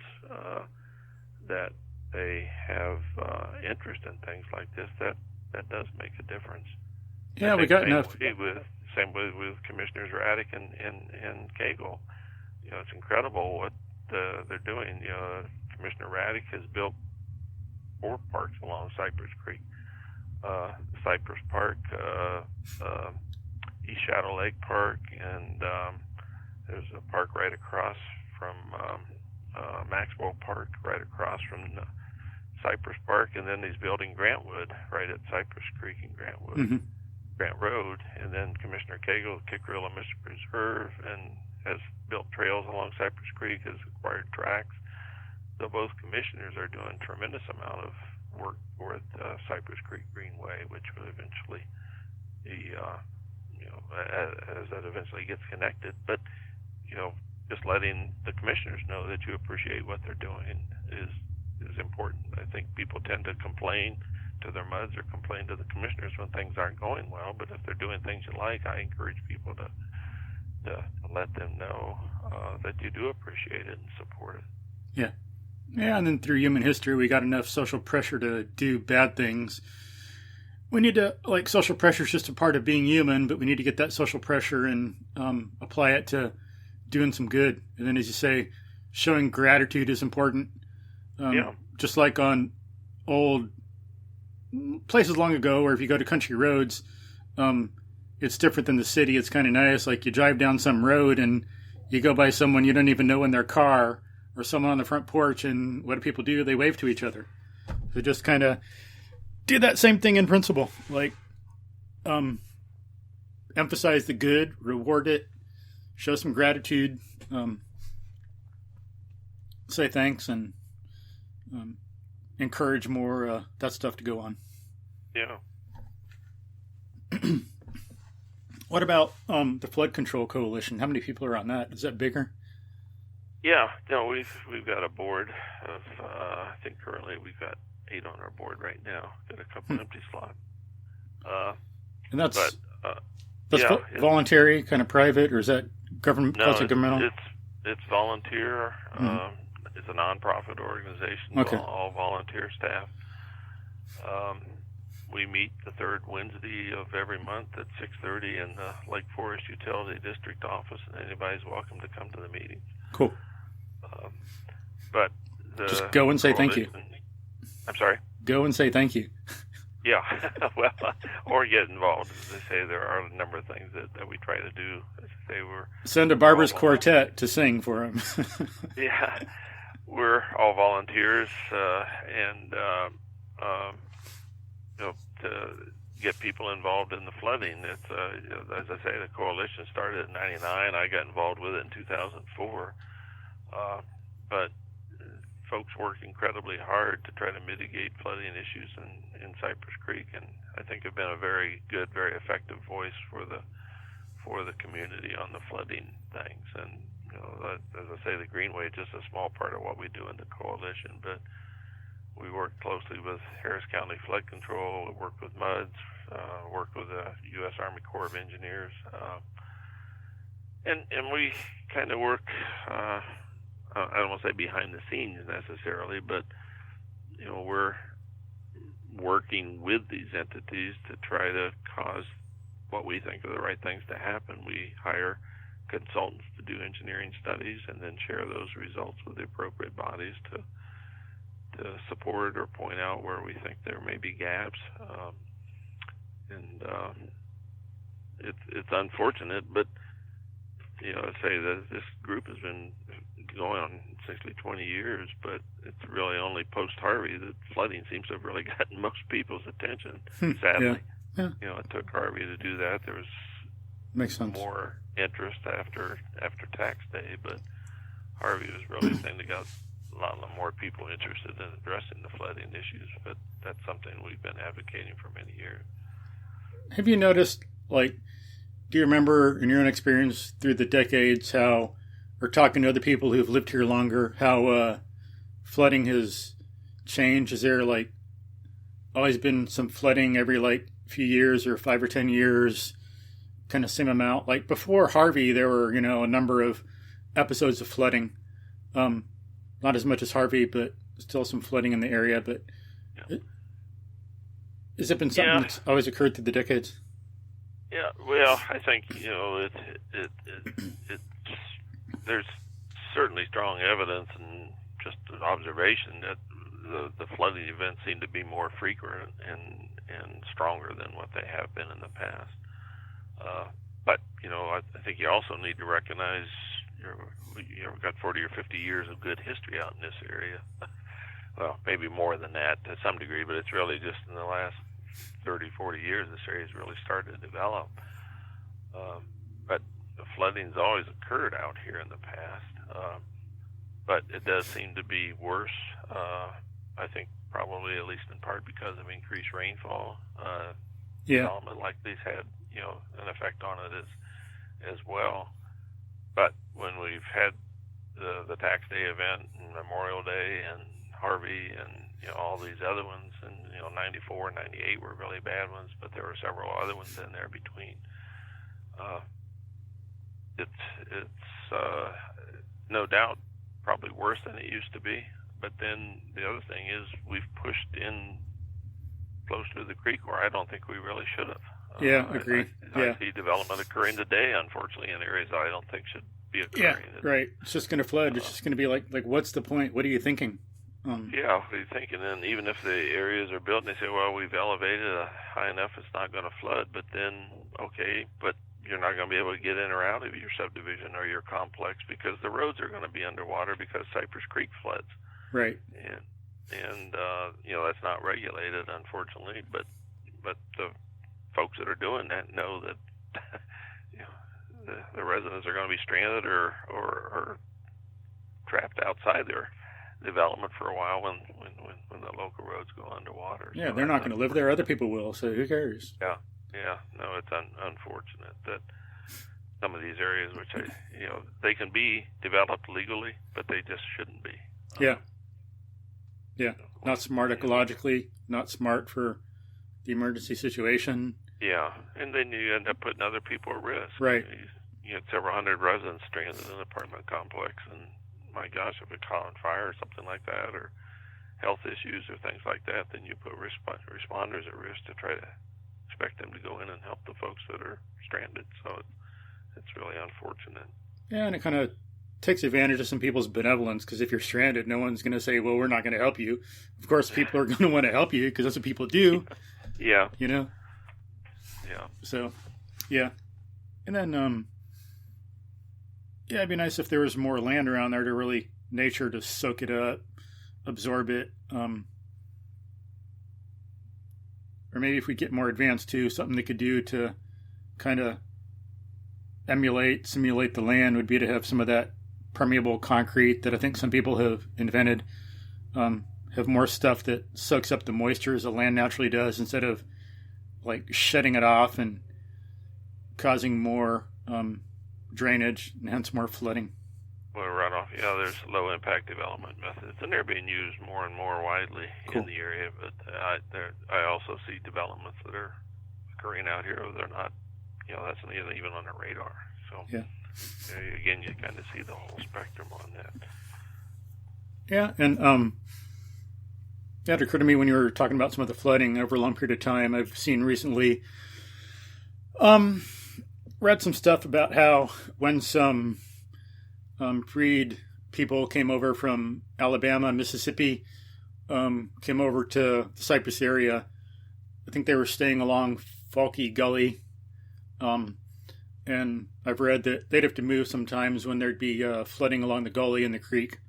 Speaker 2: that they have interest in things like this, that does make a difference.
Speaker 1: Yeah, we got enough.
Speaker 2: Same with Commissioners Raddick and Cagle. It's incredible what they're doing. Commissioner Raddick has built 4 parks along Cypress Creek. Cypress Park, East Shadow Lake Park, and there's a park right across from Maxwell Park, right across from Cypress Park, and then he's building Grantwood right at Cypress Creek and Grant Road. And then Commissioner Cagle, Kickrilla Mission Preserve, and has built trails along Cypress Creek, has acquired tracks. So both commissioners are doing a tremendous amount of work with Cypress Creek Greenway, which will eventually be, as that eventually gets connected. But, just letting the commissioners know that you appreciate what they're doing is important. I think people tend to complain to their MUDs or complain to the commissioners when things aren't going well. But if they're doing things you like, I encourage people to let them know that you do appreciate it and support it.
Speaker 1: Yeah. Yeah, and then through human history, we got enough social pressure to do bad things. We need to, social pressure is just a part of being human, but we need to get that social pressure and apply it to doing some good. And then, as you say, showing gratitude is important. Just like on old places long ago, or if you go to country roads, it's different than the city. It's kind of nice. Like you drive down some road and you go by someone you don't even know in their car, or someone on the front porch, and what do people do? They wave to each other. So just kind of do that same thing in principle. Emphasize the good, reward it, show some gratitude, say thanks, and encourage more that stuff to go on.
Speaker 2: Yeah.
Speaker 1: What about the Flood Control Coalition? How many people are on that? Is that bigger?
Speaker 2: Yeah, we've got a board of I think currently we've got 8 on our board right now. Got a couple empty slots.
Speaker 1: And that's voluntary, kind of private, or is that government?
Speaker 2: No,
Speaker 1: governmental?
Speaker 2: It's volunteer. It's a nonprofit organization.
Speaker 1: Okay.
Speaker 2: All volunteer staff. We meet the third Wednesday of every month at 6:30 in the Lake Forest Utility District office, and anybody's welcome to come to the meetings.
Speaker 1: Cool.
Speaker 2: But
Speaker 1: just go and say thank you.
Speaker 2: I'm sorry?
Speaker 1: Go and say thank you.
Speaker 2: Yeah, well, or get involved. As they say, there are a number of things that we try to do. As they were
Speaker 1: send a Barber's Quartet to sing for them.
Speaker 2: Yeah, we're all volunteers, and to get people involved in the flooding. It's as I say, the coalition started in '99. I got involved with it in 2004, but folks work incredibly hard to try to mitigate flooding issues in Cypress Creek, and I think have been a very good, very effective voice for the community on the flooding things. And as I say, the Greenway is just a small part of what we do in the coalition, but we work closely with Harris County Flood Control, work with MUDs, work with the U.S. Army Corps of Engineers, and we kind of work. I don't want to say behind the scenes necessarily, but working with these entities to try to cause what we think are the right things to happen. We hire consultants to do engineering studies and then share those results with the appropriate bodies to support or point out where we think there may be gaps. It's unfortunate, but I say that this group has been going on essentially 20 years, but it's really only post-Harvey that flooding seems to have really gotten most people's attention, sadly.
Speaker 1: Yeah.
Speaker 2: It took Harvey to do that. There was more interest after tax day, but Harvey was really the thing that got a lot more people interested in addressing the flooding issues, but that's something we've been advocating for many years.
Speaker 1: Have you noticed, do you remember in your own experience through the decades how, or talking to other people who've lived here longer, how flooding has changed? Is there always been some flooding every few years or 5 or 10 years, kind of same amount? Before Harvey, there were, a number of episodes of flooding. Not as much as Harvey, but still some flooding in the area. But has it been something that's always occurred through the decades?
Speaker 2: Yeah, well, I think there's certainly strong evidence and just an observation that the flooding events seem to be more frequent and stronger than what they have been in the past. But I think you also need to recognize we've got 40 or 50 years of good history out in this area. Well, maybe more than that to some degree, but it's really just in the last 30, 40 years this area has really started to develop. But the flooding's always occurred out here in the past. But it does seem to be worse. I think probably at least in part because of increased rainfall. Development like these had, an effect on it as well. But when we've had the tax day event and Memorial Day and Harvey and all these other ones, and 94 and 98 were really bad ones, but there were several other ones in there between. It's no doubt probably worse than it used to be. But then the other thing is we've pushed in close to the creek where I don't think we really should have.
Speaker 1: Agreed.
Speaker 2: I see development occurring today, unfortunately, in areas I don't think should be occurring.
Speaker 1: Yeah, right. It's just going to flood. It's just going to be like, what's the point? What are you thinking?
Speaker 2: What are you thinking? And even if the areas are built and they say, well, we've elevated high enough, it's not going to flood. But then, okay, but you're not going to be able to get in or out of your subdivision or your complex because the roads are going to be underwater because Cypress Creek floods.
Speaker 1: Right.
Speaker 2: And that's not regulated, unfortunately. But the folks that are doing that know that the residents are going to be stranded or trapped outside their development for a while when the local roads go underwater.
Speaker 1: Yeah,
Speaker 2: so
Speaker 1: they're not going to live there. Other people will. So who cares?
Speaker 2: Yeah. No, it's unfortunate that some of these areas, which they can be developed legally, but they just shouldn't be.
Speaker 1: Not smart ecologically, not smart for the emergency situation.
Speaker 2: Yeah, and then you end up putting other people at risk.
Speaker 1: Right.
Speaker 2: You had several hundred residents stranded in an apartment complex, and my gosh, if it caught on fire or something like that, or health issues or things like that, then you put responders at risk to try to expect them to go in and help the folks that are stranded. So it's really unfortunate.
Speaker 1: Yeah, and it kind of takes advantage of some people's benevolence, because if you're stranded, no one's going to say, well, we're not going to help you. Of course, people are going to want to help you because that's what people do.
Speaker 2: Yeah.
Speaker 1: Yeah. So, yeah. And then, it'd be nice if there was more land around there to really nature to soak it up, absorb it. Or maybe if we get more advanced too, something they could do to kind of simulate the land would be to have some of that permeable concrete that I think some people have invented, have more stuff that soaks up the moisture as the land naturally does, instead of shedding it off and causing more drainage and hence more flooding.
Speaker 2: Well, runoff, there's low impact development methods, and they're being used more and more widely in the area. But I also see developments that are occurring out here. They're not, that's not even on the radar. So again, you kind of see the whole spectrum on that.
Speaker 1: Yeah, and That occurred to me when you were talking about some of the flooding over a long period of time. I've seen recently, read some stuff about how when some freed people came over from Alabama and Mississippi, came over to the Cypress area, I think they were staying along Falky Gully. And I've read that they'd have to move sometimes when there'd be flooding along the gully and the creek.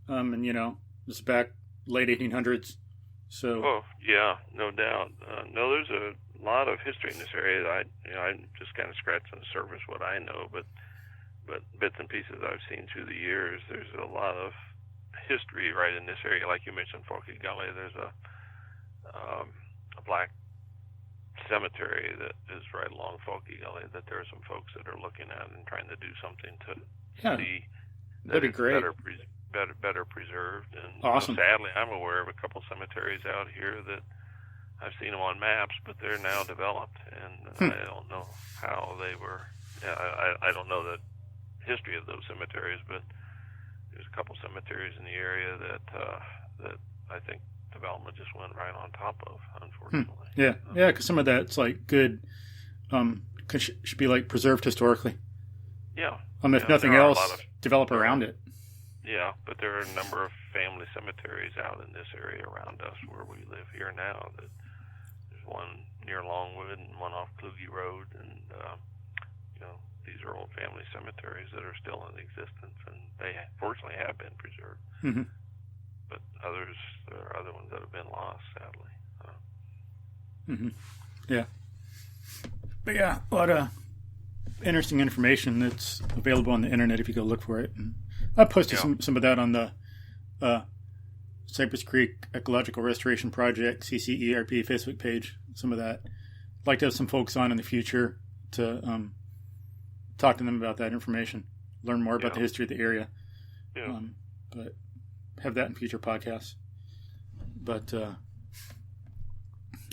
Speaker 1: And, this is back late 1800s. So.
Speaker 2: Oh, yeah, no doubt. No, there's a lot of history in this area. I'm just kind of scratching the surface what I know, but bits and pieces I've seen through the years. There's a lot of history right in this area. Like you mentioned, Falky Gully, there's a black cemetery that is right along Falky Gully that there are some folks that are looking at and trying to do something to see that it's
Speaker 1: great.
Speaker 2: better preserved. And
Speaker 1: awesome.
Speaker 2: Sadly, I'm aware of a couple cemeteries out here that I've seen them on maps, but they're now developed, and I don't know how they were. I don't know the history of those cemeteries, but there's a couple cemeteries in the area that I think development just went right on top of, unfortunately.
Speaker 1: Yeah, because some of that's like good, should be like preserved historically.
Speaker 2: Yeah.
Speaker 1: If nothing else, develop around it.
Speaker 2: Yeah, but there are a number of family cemeteries out in this area around us where we live here now. There's one near Longwood and one off Kluge Road, and these are old family cemeteries that are still in existence, and they fortunately have been preserved.
Speaker 1: Mm-hmm.
Speaker 2: But there are other ones that have been lost, sadly.
Speaker 1: Mm-hmm. Yeah. But yeah, a lot of interesting information that's available on the internet if you go look for it. And I posted some of that on the Cypress Creek Ecological Restoration Project, CCERP Facebook page. Some of that. I'd like to have some folks on in the future to talk to them about that information, learn more about the history of the area.
Speaker 2: Yeah.
Speaker 1: But have that in future podcasts. But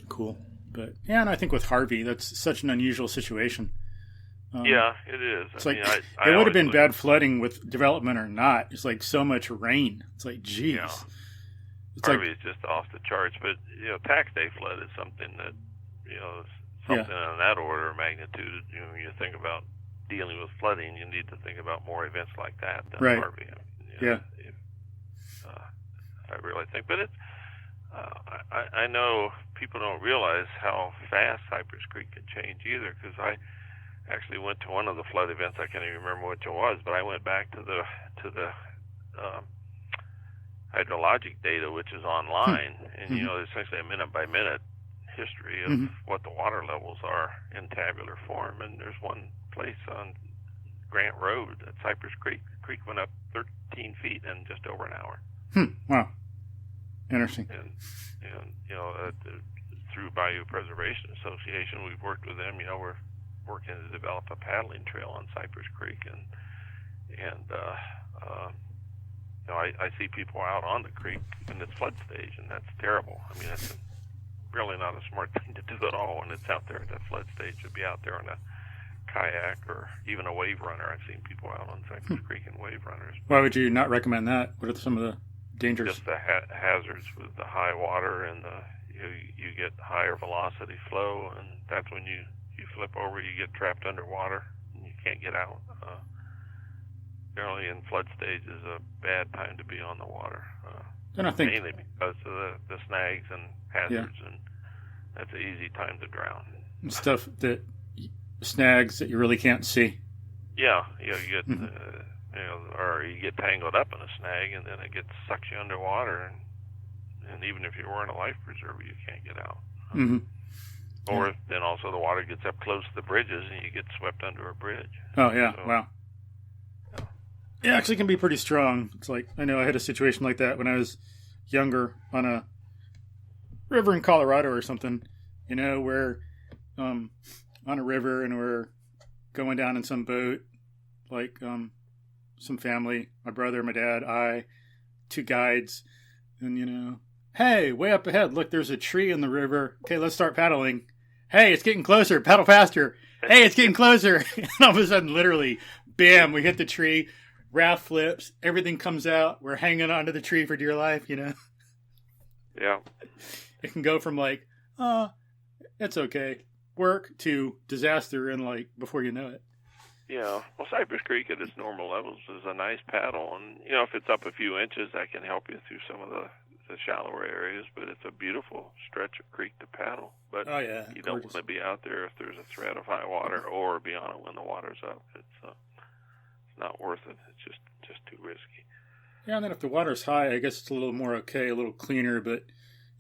Speaker 1: cool. But and I think with Harvey, that's such an unusual situation.
Speaker 2: Yeah, it is.
Speaker 1: It's it would have been bad flooding with development or not. It's like so much rain. It's like, geez.
Speaker 2: Yeah. Harvey is just off the charts. But, tax day flood is something that, something on that order of magnitude. When you think about dealing with flooding, you need to think about more events like that than Harvey. I really think. But it's, I know people don't realize how fast Cypress Creek can change either, because I actually went to one of the flood events. I can't even remember which it was, but I went back to the hydrologic data, which is online, and essentially a minute by minute history of what the water levels are in tabular form. And there's one place on Grant Road at Cypress Creek. The creek went up 13 feet in just over an hour.
Speaker 1: Wow, interesting.
Speaker 2: And through Bayou Preservation Association, we've worked with them. We're working to develop a paddling trail on Cypress Creek, and I see people out on the creek in its flood stage, and that's terrible. I mean, that's really not a smart thing to do at all when it's out there at that flood stage. To be out there on a kayak or even a wave runner. I've seen people out on Cypress Creek in wave runners.
Speaker 1: Why would you not recommend that? What are some of the dangers?
Speaker 2: Just the hazards with the high water, and you get higher velocity flow, and that's when you flip over, you get trapped underwater, and you can't get out. Generally, in flood stage is a bad time to be on the water. Mainly because of the snags and hazards, and that's an easy time to drown.
Speaker 1: Stuff that snags that you really can't see.
Speaker 2: Yeah, you get or you get tangled up in a snag, and then it sucks you underwater, and even if you're wearing a life preserver, you can't get out. Or then also the water gets up close to the bridges, and you get swept under a bridge.
Speaker 1: Oh yeah, wow. Yeah, actually can be pretty strong. It's like, I know I had a situation like that when I was younger on a river in Colorado or something, where on a river, and we're going down in some boat, like some family, my brother, my dad, I, two guides, and hey, way up ahead, look, there's a tree in the river. Okay, let's start paddling. Hey, it's getting closer, paddle faster. Hey, it's getting closer. And all of a sudden, literally, bam, we hit the tree. Raft flips, everything comes out. We're hanging onto the tree for dear life,
Speaker 2: Yeah.
Speaker 1: It can go from like, it's okay, work to disaster in like before you know it.
Speaker 2: Yeah. Well, Cypress Creek at its normal levels is a nice paddle, and if it's up a few inches, that can help you through some of the shallower areas. But it's a beautiful stretch of creek to paddle. But
Speaker 1: oh yeah,
Speaker 2: you don't want to be out there if there's a threat of high water, or be on it when the water's up. It's not worth it. It's just too risky.
Speaker 1: Yeah, and then if the water's high, I guess it's a little more okay, a little cleaner. But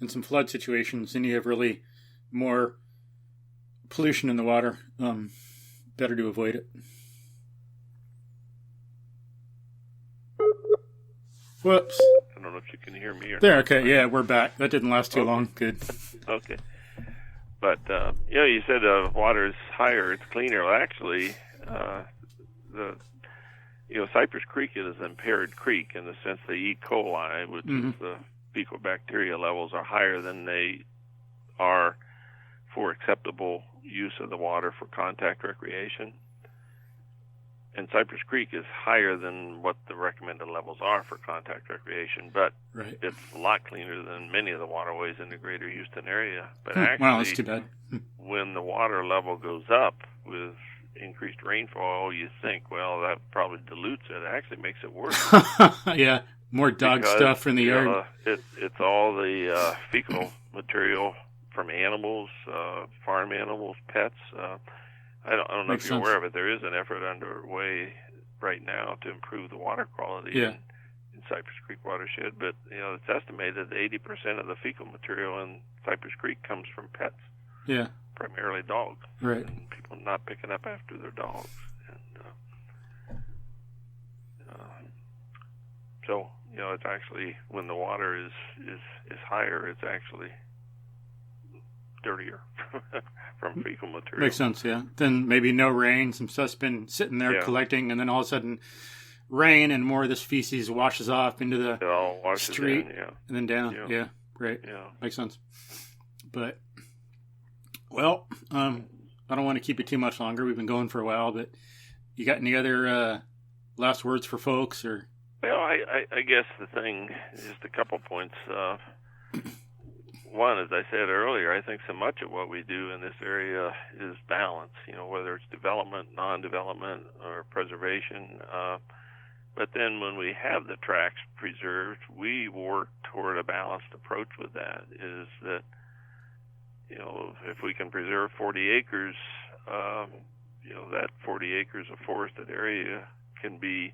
Speaker 1: in some flood situations, then you have really more pollution in the water. Better to avoid it. Whoops.
Speaker 2: I don't know if you can hear me or
Speaker 1: there,
Speaker 2: not.
Speaker 1: okay, yeah, we're back. That didn't last too long. Good.
Speaker 2: Okay. But, you said water is higher, it's cleaner. Well, actually, Cypress Creek is an impaired creek in the sense the E. coli, which is the fecal bacteria levels, are higher than they are for acceptable use of the water for contact recreation. And Cypress Creek is higher than what the recommended levels are for contact recreation, but it's a lot cleaner than many of the waterways in the greater Houston area. But actually,
Speaker 1: wow, that's too bad.
Speaker 2: When the water level goes up with increased rainfall, you think, well, that probably dilutes it. It actually makes it worse.
Speaker 1: Yeah, more dog stuff in the yard.
Speaker 2: It's all the fecal material from animals, farm animals, pets. I don't know if you're aware of it. There is an effort underway right now to improve the water quality in Cypress Creek Watershed, but it's estimated that 80% of the fecal material in Cypress Creek comes from pets.
Speaker 1: Yeah,
Speaker 2: primarily dogs.
Speaker 1: Right.
Speaker 2: And people not picking up after their dogs, and so it's actually, when the water is higher, it's actually dirtier from fecal material.
Speaker 1: Makes sense, yeah. Then maybe no rain, some stuff's been sitting there collecting, and then all of a sudden rain and more of this feces washes off into the street and then down. Yeah, right. Yeah. Makes sense. But, well, I don't want to keep it too much longer. We've been going for a while, but you got any other last words for folks? Or?
Speaker 2: Well, I guess the thing, just a couple points. One, as I said earlier, I think so much of what we do in this area is balance, whether it's development, non-development, or preservation. But then when we have the tracts preserved, we work toward a balanced approach with that, is that, if we can preserve 40 acres, that 40 acres of forested area can be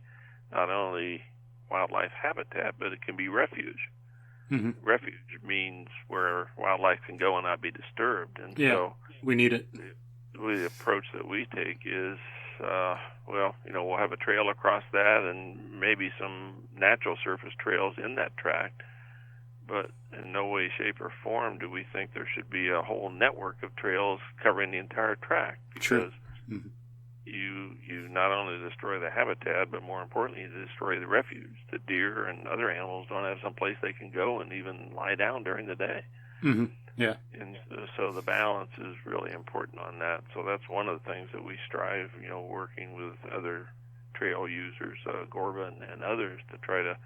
Speaker 2: not only wildlife habitat, but it can be refuge. Mm-hmm. Refuge means where wildlife can go and not be disturbed. And so
Speaker 1: we need it.
Speaker 2: The approach that we take is, we'll have a trail across that and maybe some natural surface trails in that tract, but in no way, shape, or form do we think there should be a whole network of trails covering the entire tract. Because you not only destroy the habitat, but more importantly, you destroy the refuge. The deer and other animals don't have some place they can go and even lie down during the day.
Speaker 1: Mm-hmm. Yeah.
Speaker 2: And so the balance is really important on that. So that's one of the things that we strive, working with other trail users, Gorba and others, to try to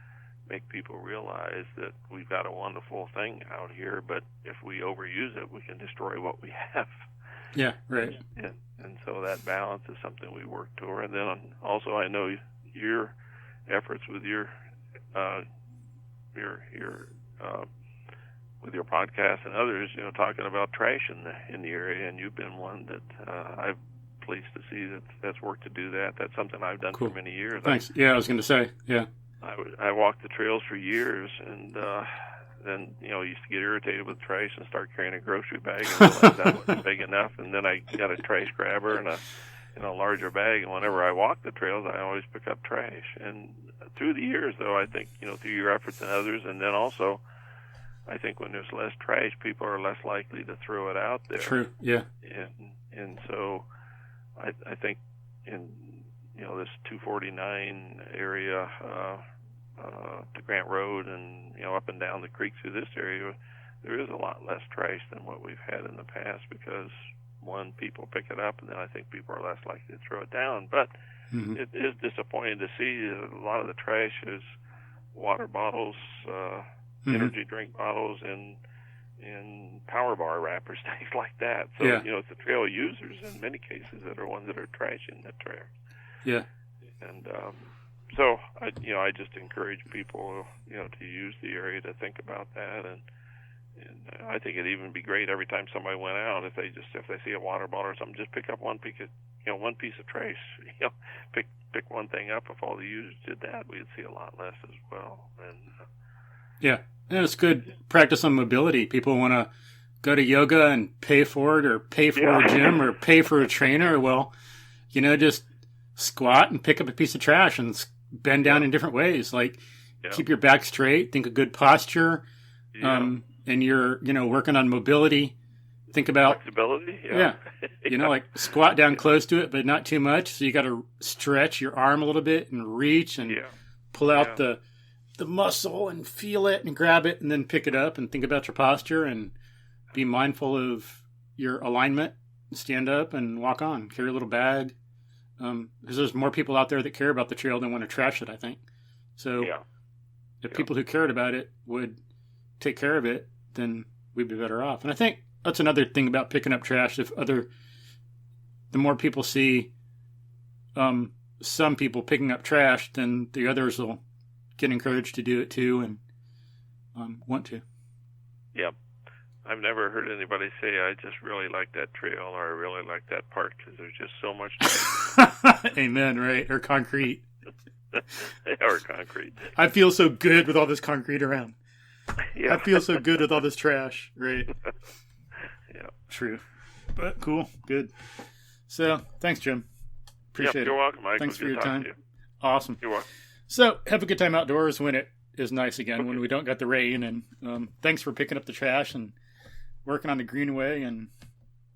Speaker 2: make people realize that we've got a wonderful thing out here, but if we overuse it, we can destroy what we have.
Speaker 1: Yeah, right.
Speaker 2: And so that balance is something we work toward. And then also, I know your efforts with your with your podcast and others, talking about trash in the area, and you've been one that I'm pleased to see that's worked to do that. That's something I've done for many years.
Speaker 1: Thanks. I was going to say, yeah.
Speaker 2: I walked the trails for years, and then used to get irritated with trash and start carrying a grocery bag and realized that wasn't big enough. And then I got a trash grabber and a larger bag. And whenever I walk the trails, I always pick up trash. And through the years, though, I think through your efforts and others, and then also, I think when there's less trash, people are less likely to throw it out there.
Speaker 1: True. Yeah.
Speaker 2: And so, I think in this 249 area. To Grant Road and up and down the creek through this area, there is a lot less trash than what we've had in the past, because one, people pick it up, and then I think people are less likely to throw it down. But it is disappointing to see a lot of the trash is water bottles, energy drink bottles and power bar wrappers, things like that. So, it's the trail users in many cases that are ones that are trashing the trail.
Speaker 1: Yeah.
Speaker 2: And so, I just encourage people, to use the area to think about that. And I think it'd even be great every time somebody went out, if they see a water bottle or something, just pick up one piece of trash, pick one thing up. If all the users did that, we'd see a lot less as well. And
Speaker 1: and it's good practice on mobility. People want to go to yoga and pay for it, or pay for a gym, or pay for a trainer. Well, just squat and pick up a piece of trash and bend down in different ways. Like keep your back straight, think of good posture. And you're, working on mobility. Think about
Speaker 2: flexibility.
Speaker 1: Like squat down close to it, but not too much. So you got to stretch your arm a little bit and reach and pull out the muscle and feel it and grab it and then pick it up and think about your posture and be mindful of your alignment. Stand up and walk on. Carry a little bag. Because there's more people out there that care about the trail than want to trash it, I think. So if people who cared about it would take care of it, then we'd be better off. And I think that's another thing about picking up trash. The more people see some people picking up trash, then the others will get encouraged to do it too and want to.
Speaker 2: Yep. I've never heard anybody say, I just really like that trail, or I really like that park, because there's just so much.
Speaker 1: Amen, right? Or concrete.
Speaker 2: Or concrete.
Speaker 1: I feel so good with all this concrete around. I feel so good with all this trash, right? True. But cool, good. So, thanks, Jim. Appreciate it.
Speaker 2: You're welcome, Mike.
Speaker 1: Thanks for your time. Awesome.
Speaker 2: You're welcome.
Speaker 1: So, have a good time outdoors when it is nice again, when we don't got the rain. And thanks for picking up the trash and working on the Greenway. And,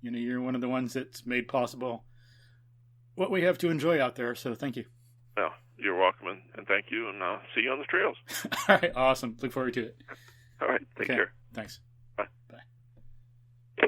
Speaker 1: you're one of the ones that's made possible what we have to enjoy out there. So, thank you.
Speaker 2: Well, you're welcome, and thank you, and see you on the trails.
Speaker 1: All right, awesome. Look forward to it.
Speaker 2: All right, take care.